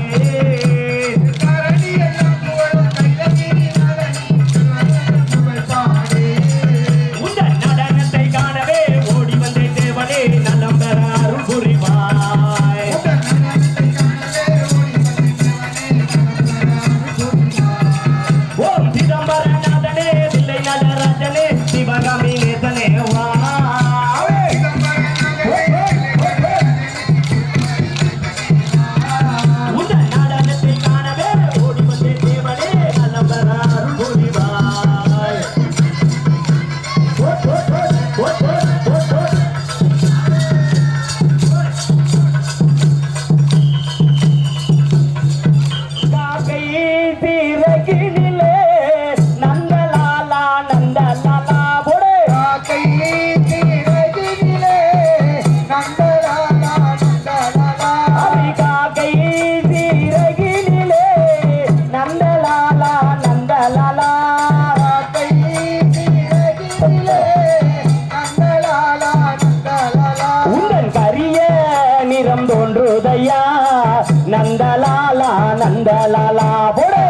உந்த நடனத்தை காணவே ஓடி வந்தேன் தேவனே நலம் பெற அருள் புரிவாய் ஓம் சிதம்பரநாதனே தில்லை நடராஜனே சிவகாமி நேசனே வா உந்த நடனத்தை காணவே ஓடி வந்தேன் தேவனே நலம் பெற அருள் புரிவாய் காக்கை சிறகினிலே நந்தலாலா நந்தலாலா போடு அவி காக்கை சிறகினிலே நந்தலாலா நந்தலாலா உங்கள் கரிய நிறம் தோன்றுதையா நந்தலாலா நந்தலாலா போடு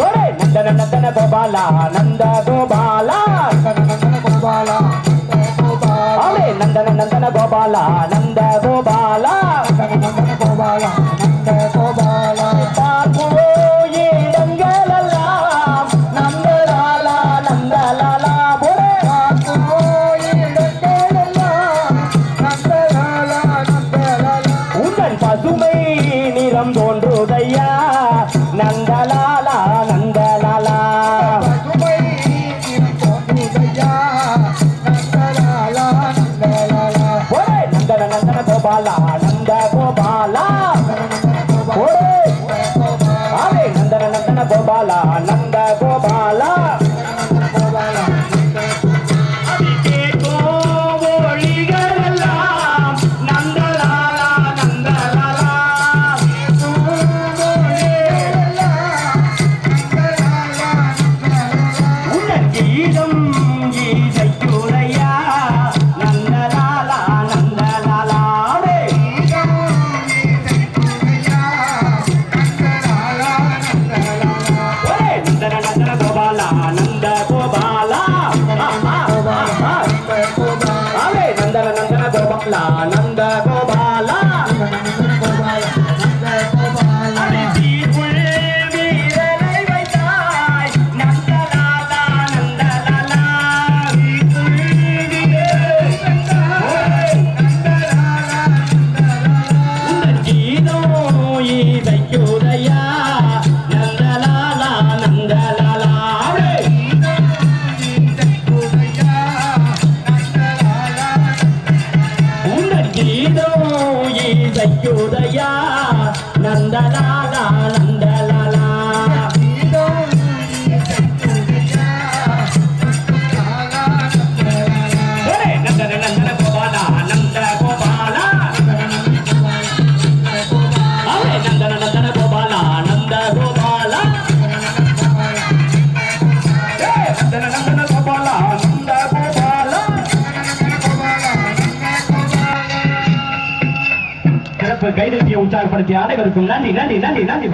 போடு நந்தன நந்தன கோபாலா நந்த கோபாலா அவளே நந்தன நந்தன கோபாலா நந்த கோபாலா பார்ப்போ இடங்களெல்லாம் நந்தலாலா நந்தலாலா போடு உங்கள் பசுமை நிறம் தோன்றுதையா நந்தலாலா நந்தலாலா போடு நந்தன நந்தன கோபாலா கோபாலா நந்த கோபாலா நந்த கோபாலா யோதயா நந்தலாலா நந்தலாலா நந்தன நந்தன கோபாலா நந்த கோபாலா நந்தன நந்தன கோபாலா நந்த கோபாலா நந்தன நந்தன கோபாலா நந்த கோபாலா சிறப்பு கைதட்டியை உற்சாகப்படுத்திய அனைவருக்கும் நன்றி நன்றி நன்றி நன்றி.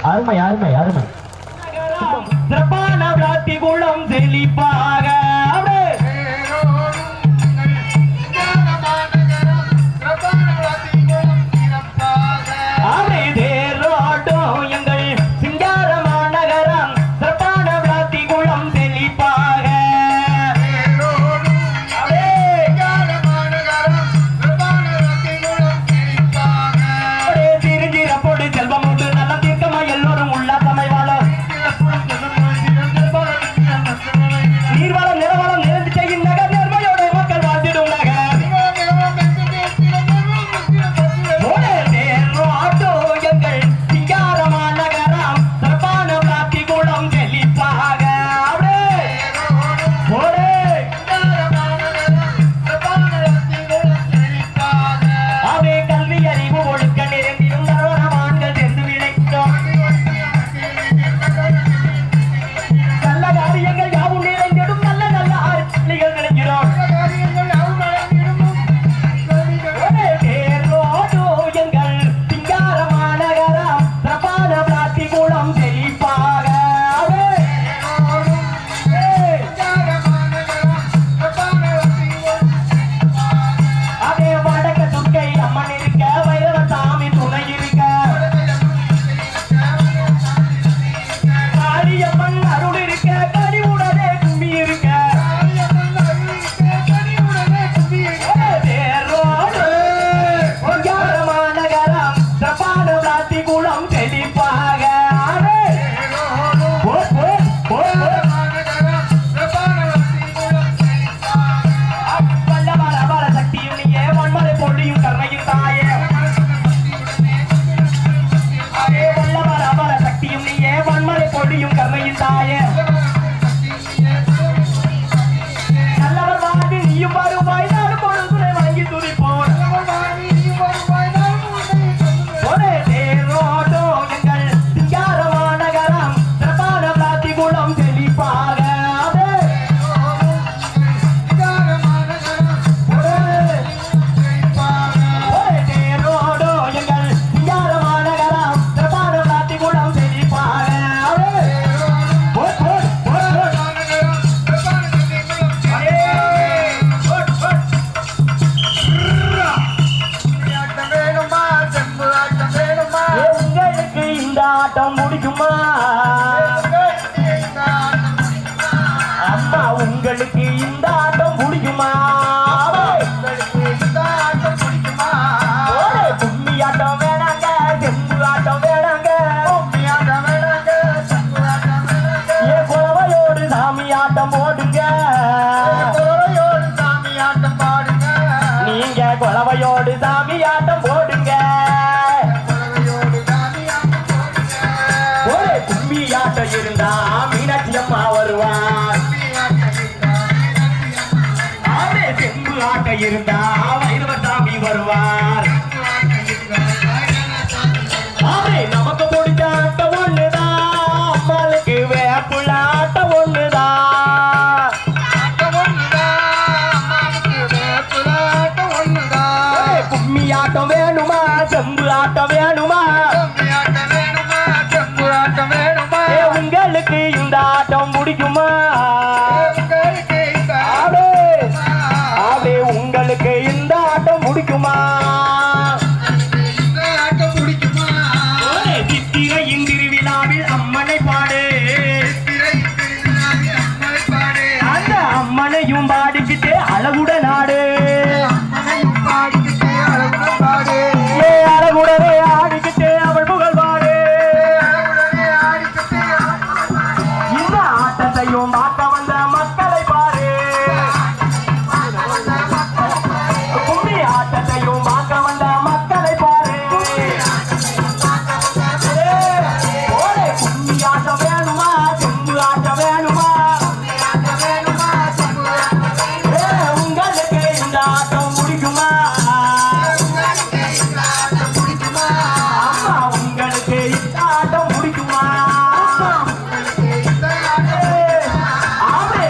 அருமை அருமை அருமை. சிறப்பான விளாத்தி குளம் செழிப்பாக இருந்தா மீனாட்சி அம்மா வருவார் ஆமே செம்பு ஆட்ட இருந்தா வைரவசாமி வருவார் ஆமே நமக்கு பிடிச்ச ஆட்ட ஒண்ணுதான் அம்மாளுக்கு வேப்புள்ள ஆட்ட ஒண்ணுதான் கும்மி ஆட்டம் வேணுமா செம்பு ஆட்டம் வேணுமா உங்களுக்கு இந்த ஆட்டம் பிடிக்குமா ஆவே உங்களுக்கு இந்த ஆட்டம் பிடிக்குமா சித்திரையின் திருவிழாவில் அம்மனை பாடு அந்த அம்மனையும் பாடிக்கிட்டு அழகுட நாடு அழகுடனே ஆடிக்கிட்டு அவள் புகழ் பாடு இந்த ஆட்டத்தையும் பார்க்க வந்த மக்களை பாரு கும்மி ஆட்டத்தையும் பார்க்க வந்த மக்களை பாரு ஓடே கும்மி ஆட்டம் வேணுமா செம்பு ஆட்டம் வேணுமா உங்களுக்கு இந்த ஆட்டம் பிடிக்குமா அம்மா உங்களுக்கு இந்த ஆட்டம் பிடிக்குமா ஆமே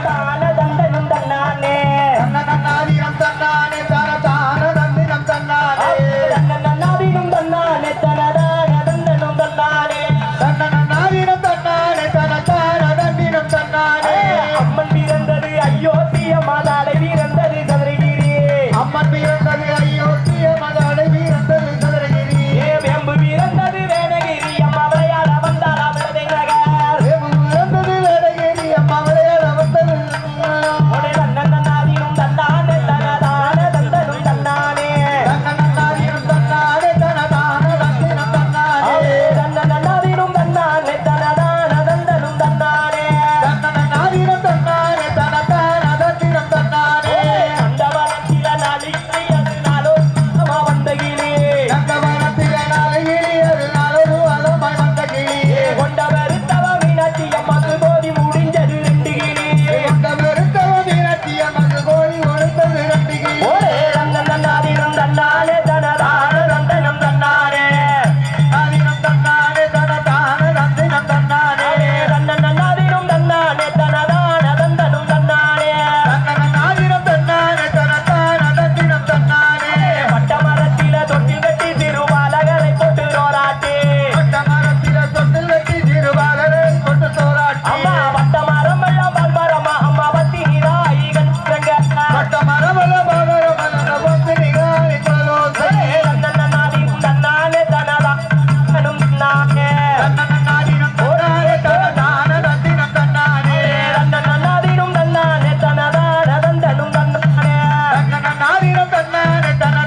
தான தந்தனும் தன்னானே தன்னநாதினம் தன்னானே தான தந்தினம் தன்னானே தன்னநாதினும் தன்னானே தனதான தந்தனும் தன்னானே தன்னநாதினம் தன்னானே தான தந்தினம் தன்னானே அம்மன் பிறந்தது அயோத்திய மாதாடை பிறந்தது கதிரகிரி அம்மன் பிறந்தது அயோத்திய மதாடை பிறந்தது கதிரகிரி வேம்பு பிறந்தது வேதகிரி அம்மா விளையாட வந்தார் அவளதை நகர் பிறந்தது வேடகிரி அம்மா விளையாட வந்தது தன்னநாதினும் தன்னானே தனதான தந்தனும் தன்னானே தன்னநாதினம் தன்னானே தான தந்தினம் தன்னானே தன்னநாதினும் தன்னானே தனதான தந்தனும் தன்னானே தன்னநாதினம் தன்னானே தான தந்தினம் தன்னானே அந்த வளர்ச்சியில நாளைக்கு அது நாளோ அம்மா வந்த கிளி தங்கவனத்திலே நாளையிலே அது நாளொரு அலமாய் வந்த கிளி கொண்டவர் தவ மீனாட்சி அம்மாக்கு போதி முடிஞ்சது ரெண்டு கிளி கொண்ட பெருத்தவ மீனாட்சிய மது கோழி ஒழுத்தது ரெண்டு கிளி ஒரே தன்னநாதினும் தன்னானே தனதான தந்தனும் தன்னானே நாதினம் தன்னானே தான தந்தினம் தன்னானே தன்னநாதினும் தன்னானே தனதான தந்தனும் தன்னானே தன்னநாதினம் தன்னானே தான தந்தினம் தன்னானே பட்ட மரத்தில தொட்டில் கட்டி திருவாலகரை போட்டு ரோராட்டி பட்ட மரத்தில தொட்டில் வெட்டி திருவாளரை கொண்டு தோராட்டி அம்மா பட்ட மரம் எல்லாம் பல்மரமா அம்மா பத்தி நீராயி கண்ணுங்க பட்ட மரமல பகரமல பொத்து நிகாரி குலோசை தன்னநாதினும் தன்னானே தனதானும் தன்னானே தன்னநாதினம் தன்னானே தான தந்தினம் தன்னானே தன்னநாதினும் தன்னானே தனதான தந்தனும் தன்னானே தன்னநாதினம் தன்னானே தான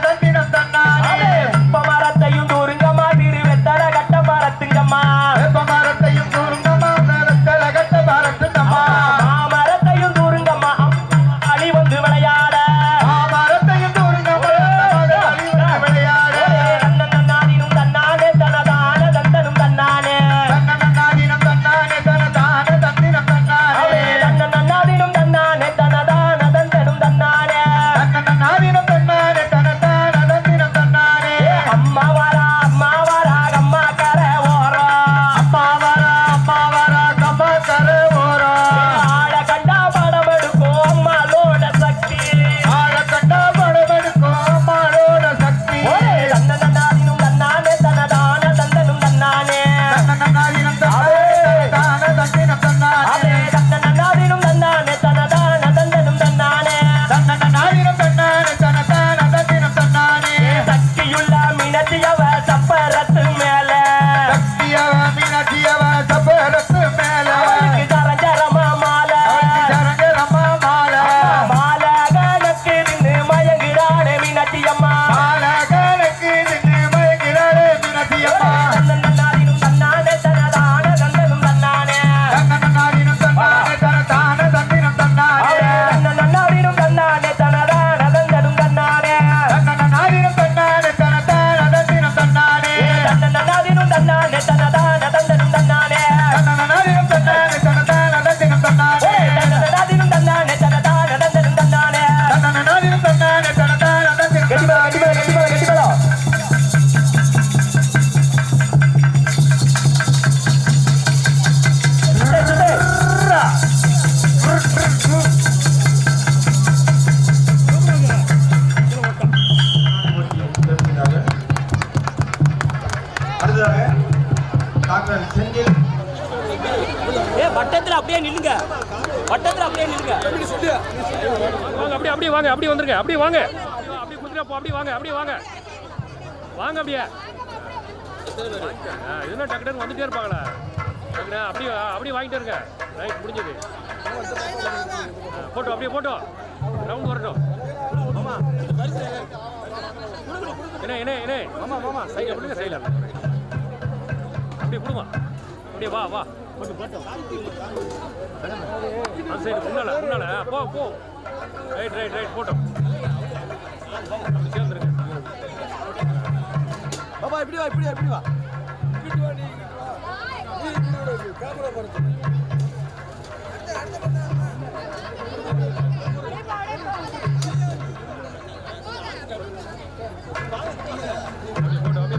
தந்தினம் தன்னானே இப்ப மரத்தையும் தூருங்கம்மா திருவெத்தர கட்ட மரத்துங்கம்மா வேப்ப மரத்தையும் கூறுங்கம்மா மேலத்தல கட்ட பாரத்துங்கம்மா மாமரத்தையும் தூருங்கம்மா அழி வந்து விளையாட மரத்தையும் கூறுங்கம்மா அழிவுற விளையாடு தன்னநாதினும் தன்னானே தனதான தந்தனும் தன்னானே தன்னநாதினம் தன்னானே தான தந்தினம் தன்னானே தன்னநாதினும் தன்னானே தனதான தந்தனும் தன்னானே தன்னநாதினம் தன்னானே தான தந்தினம் தன்னானே அம்மா வரா அம்மா கர ஓரா அம்மா வரா கம்மா கர ஓரா ஆட கண்டா படம் எடுக்கும் அம்மாளோட சக்தி ஆள கண்டா படமெடுக்கும் அம்மாளோட சக்தி தன்னநாதினும் தன்னானே தனதான தந்தனும் தன்னானே தன்னநாதினம் தன்னானே தான தந்தினம் தன்னானே தன்னநாதினும் தன்னானே தனதான தந்தனும் தன்னானே தன்னநாதினம் தன்னானே தான தந்தினம் தன்னானே சக்தியுள்ள மினத்தியவ சப்பரத்து மேல சக்தியவ மீனாட்சியவ சப்பரத்து மேல அவளுக்கு தரஞ்சரமா மாலை ஜரங்கரம்மா மாலை மாலை கணக்கு நின்று மயங்குறானே மீனாட்சியம்மா மாலகனுக்கு நின்று மயங்கிறாளே மீனாட்சியம்மா தன்னநாதினும் தன்னானே தனதான தந்தனும் தன்னானே தன்னநாதினம் தன்னானே தான தந்தினம் தன்னானே தன்னநாதினும் தன்னானே தனதான தந்தனும் தன்னானே தன்னநாதினம் தன்னானே தான தந்தினம் தன்னானே தன்னநாதினும் தன்னானே தனதான தந்தனும் தன்னானே தன்னநாதினம் தன்னானே தான தந்தினம் தன்னானே தன்னநாதினும் தன்னானே தனதான தந்தனும் தன்னானே தன்னநாதினம் தன்னானே தான தந்தினம் தன்னானே அடுத்ததாக டாக்டர் செந்தில் வட்டத்துல அப்படியே நில்லுங்க வட்டத்துல அப்படியே நில்லுங்க வாங்க அப்படியே அப்படியே வாங்க அப்படியே வந்துருங்க அப்படியே வாங்க அப்படியே குதிரை போ அப்படியே வாங்க அப்படியே வாங்க வாங்க அப்படியே என்ன டக்குனு வந்துட்டே இருப்பாங்களா டக்குனு அப்படியே அப்படியே வாங்கிட்டே இருங்க ரைட் முடிஞ்சது போட்டோ அப்படியே போட்டோ ரவுண்ட் வரட்டும் என்ன மாமா சைடில் விடுங்க சைடில் அப்படியே கொடுமா அப்படியே வா அந்த சைடு முன்னால போ ரைட் போட்டோம் அப்படி சேர்ந்துருங்க பாபா இப்படி வா அப்படியே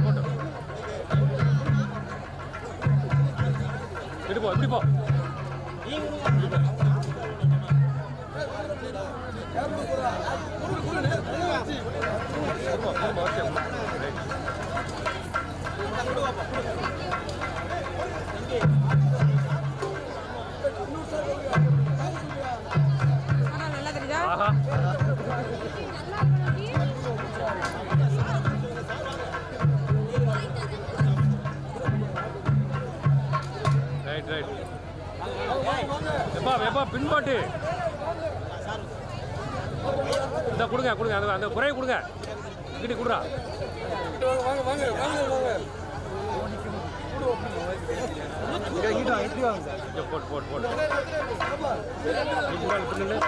போட்டோ இப்படி போ ஆஹா ரைட் ரைட் எப்பா பின்பாட்டு இந்த கொடுங்க கொடுங்க அந்த குறைய கொடுங்க இங்கிட்டு கொடுறா போட்டு போட்டு போட்டு பின்னு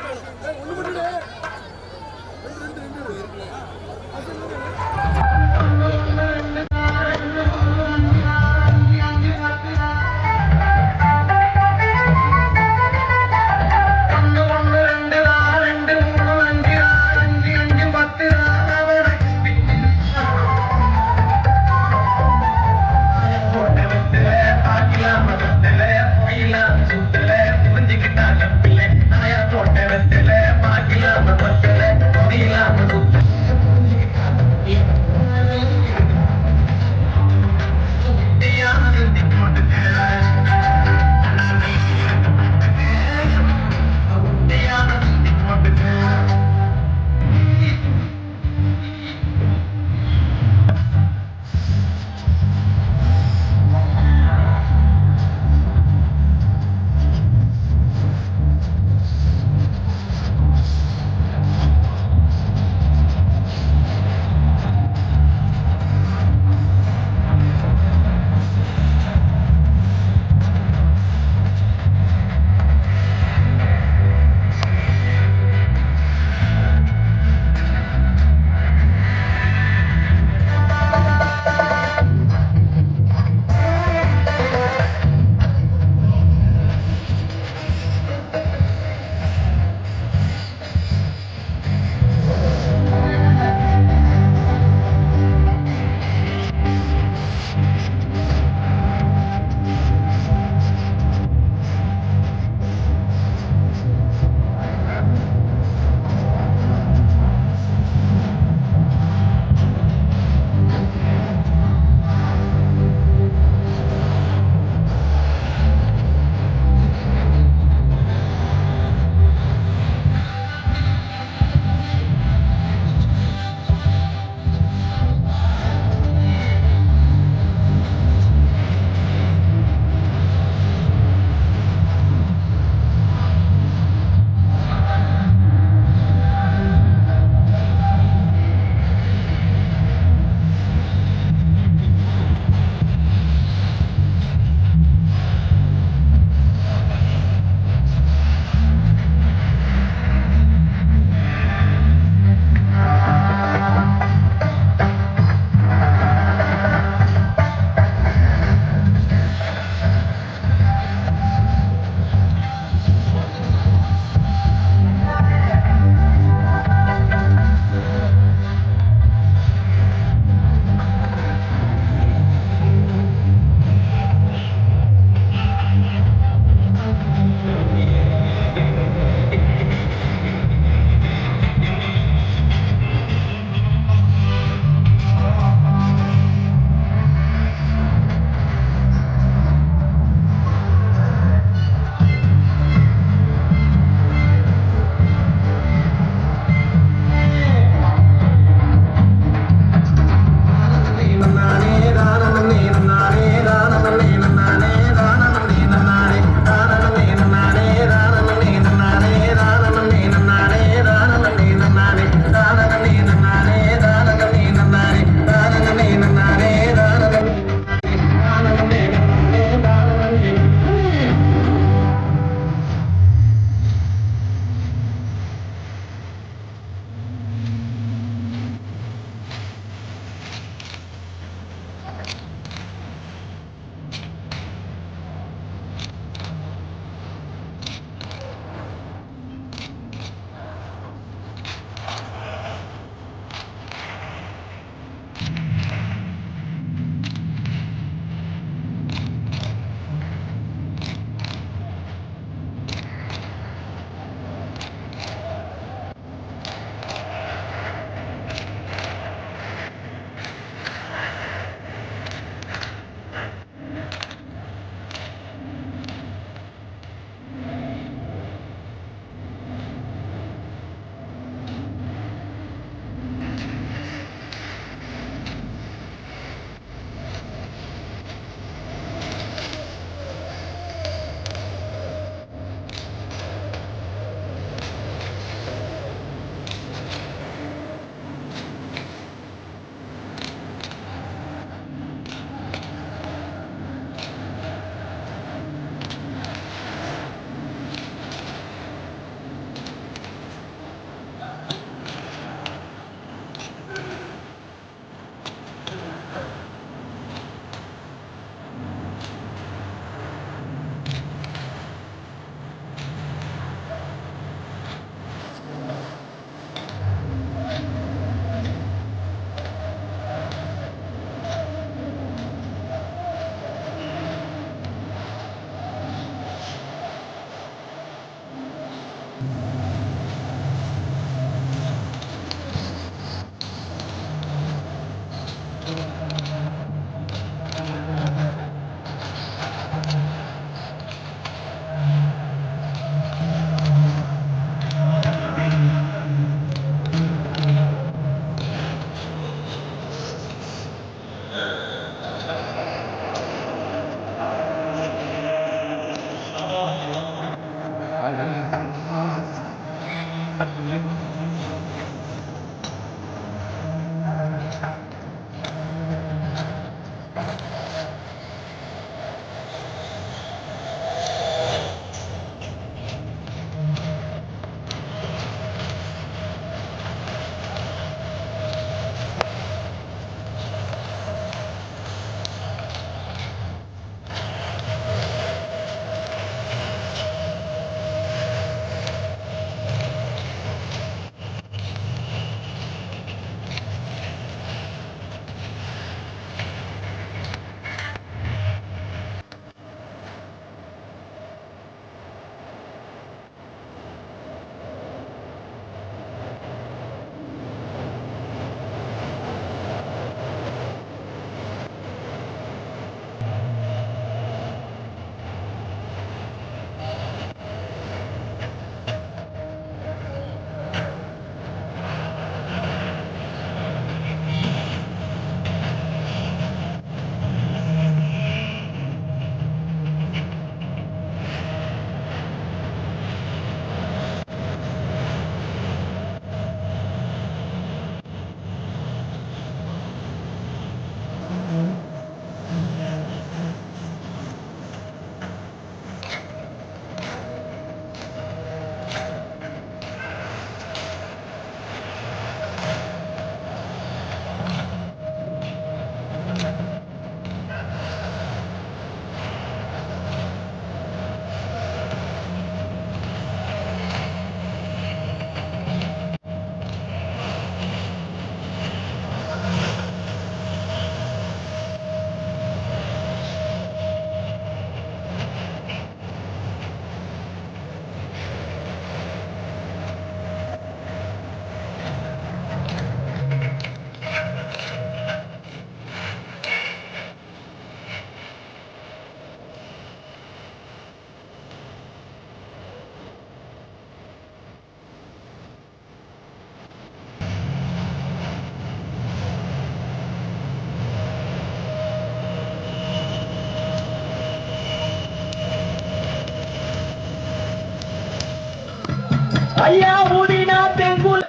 ஐயா ஊதினா தெங்குல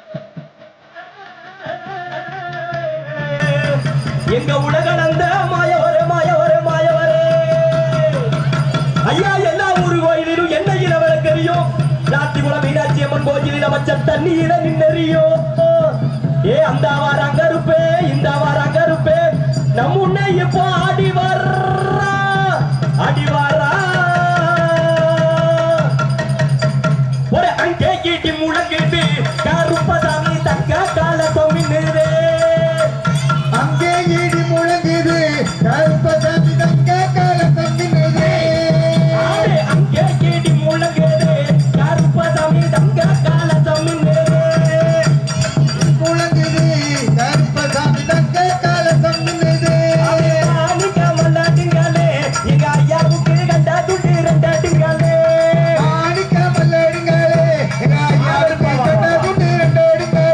எங்க உலகளந்த மாயவரே மாயவரே மாயவரே ஐயா எல்லா ஊரு கோயிலிலும் என்ன இரவல தெரியும் ராத்திகுளம் மீனாட்சி அம்மன் கோயிலில் வச்ச தண்ணீர நின்னறியோ ஏ அந்த வாராங்க இருப்பே இந்த வாராங்க இருப்பே நம் உன்னை இப்போ ஆடி வர்றா அடி வாரா ஒரு அங்கே கீட்டி முழங்கிட்டு கருப்பசாமி தங்க கால தொமின்னுதே அங்கே ஈடி முழங்குது கருப்பசாமி தங்க கால தொங்கினதே அங்கே கீட்டி முழங்குது கருப்பசாமி தங்க கால தொமின்னுதே முழங்குது கருப்பசாமி தங்க கால தொங்கினதே நீங்க மல்லாட்டுங்களே எங்க ஐயாவுக்கு கண்டா துண்டு ரெண்டாட்டுங்களே மாணிக்க மல்லடுங்களே யாருக்கு கண்டா துண்டு ரெண்டாடுங்களே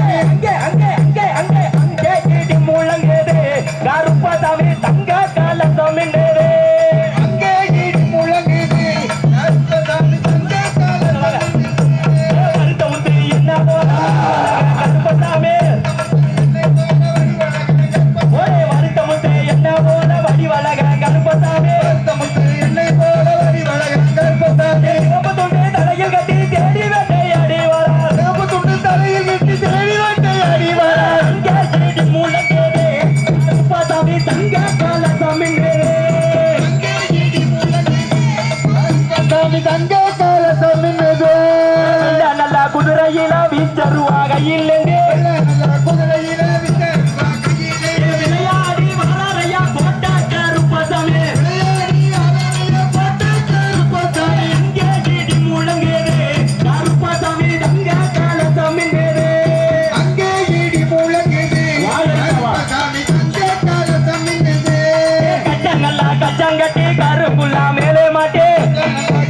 அங்கே அங்கே அங்கே அங்கே அங்கே இடி முழங்குது கருப்பசாமி தங்க காலசாமி அங்கே இடி முழங்குது கருப்பசாமி தங்க காலசாமி வருத்த முத்து என்ன போல கருப்பசாமி ஒரே வருத்த முத்து என்ன போல வடிவழக கருப்பசாமி என்னை போல வரி வழக கருப்பசாமி சிவப்பு துண்டு தலையில் கட்டி தேடி வேட்டையாடி வரார் சிவப்பு துண்டு தலையில் கட்டி தேடி வேட்டையாடி வரார் அங்கே இடி முழங்குது கருப்பசாமி தங்க காலசாமி அங்கே இடி முழங்குது கருப்பசாமி தங்க காலசாமி நல்ல குதிரையில வீச்சருவாகையில் குதிரையில விளையாடி வராரையா போட்ட கருப்பசாமி இங்கே இடி முழங்குது கருப்பசாமி தங்க காலசாமி அங்கே இடி முழங்குது கருப்பசாமி தங்க காலசாமி கச்சங்கல்ல கச்சங்கட்டி கருப்புல்லா மேலே மாட்டே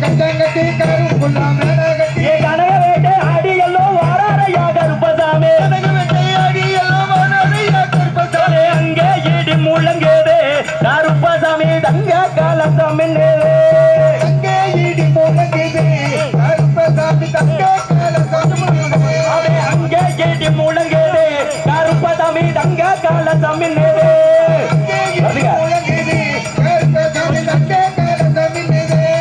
கட்டங்கட்டி கருப்புள்ளா மேல கட்டி ஏ கனக வேட்டை ஆடி எல்லோ வராரையா கருப்பசாமி வேட்டையாடி எல்லாம் வராதையா கருப்பசாமி அங்கே இடி முழங்குது கருப்பசாமி தங்க காலசாமி அங்கே இடி முழங்குது கருப்பசாமி தங்க காலசாமி அவே அங்கே இடி முழங்குது கருப்பசாமி தங்க காலசாமி கருப்பசாமி தங்க காலசாமி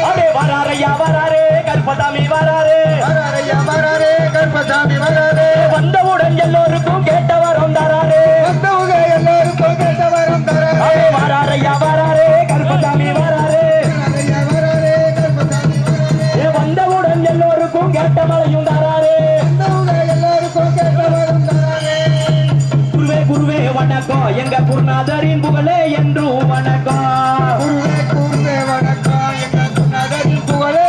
அவே வராரையா வராரே கருப்பசாமி வராரே வராரையா வராரே கருப்பசாமி வராரே வந்தவுடன் எல்லோருக்கும் கேட்டவரம் தராரே வந்தவங்க எல்லாருக்கும் கேட்ட வரம் தராரே அவே வராரையா வராரே கருப்பசாமி வராரே வராரையா வராரே கருப்பசாமி வராரே வந்தவுடன் எல்லோருக்கும் கேட்ட மழையும் தராரே வந்தவங்க எல்லாருக்கும் கேட்ட வரம் தராரே குருவே குருவே வணக்கம் எங்க குருநாதரின் புகழே என்றும் வணக்கம் குருவே குருவே வணக்கம் எங்க குருநாதரின் புகழே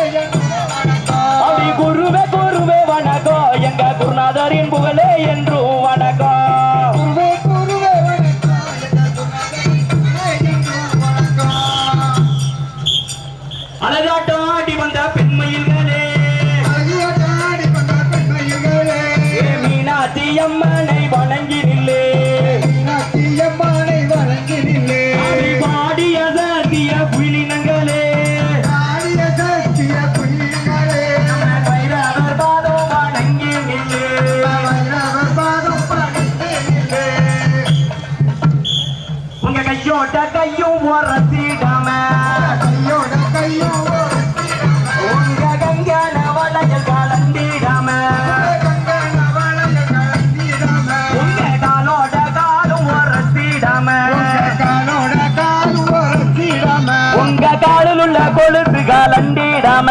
வணக்கம் அவி குருவே குருவே வணக்கம் எங்க குருநாதரின் புகழே என்றும் வணக்கம் குருவே குருவே வணக்கம் எங்க குருநாதரின் புகழே வணக்கம் அழகாட்டம் ஆடி வந்த பெண்மயில்களே அழகியாடி வந்த பெண்மயில்களே ஏ மீனாட்சி அம்மனை வணங்கி நில்லே மீனாட்சியம்மானை வணங்கி நில்லே அவி பாடிய சத்திய புலினங்களே ஆடிய சத்திய புலிகளே பைரவர் பாதம் வணங்கி நில்லே வைரவர் பாதம் பணிந்து நில்லே உங்க கையோட்ட கையும் உரசிடாம கையோட கையோ உங்க கங்கான வளையல் கலந்திடாம கங்கண வளைய கலந்திடாம உங்க காலோட காலும் உரசிடாம காலோட கால் உரசிடாம உங்க காலில் உள்ள கொழுப்பு கலந்திடாம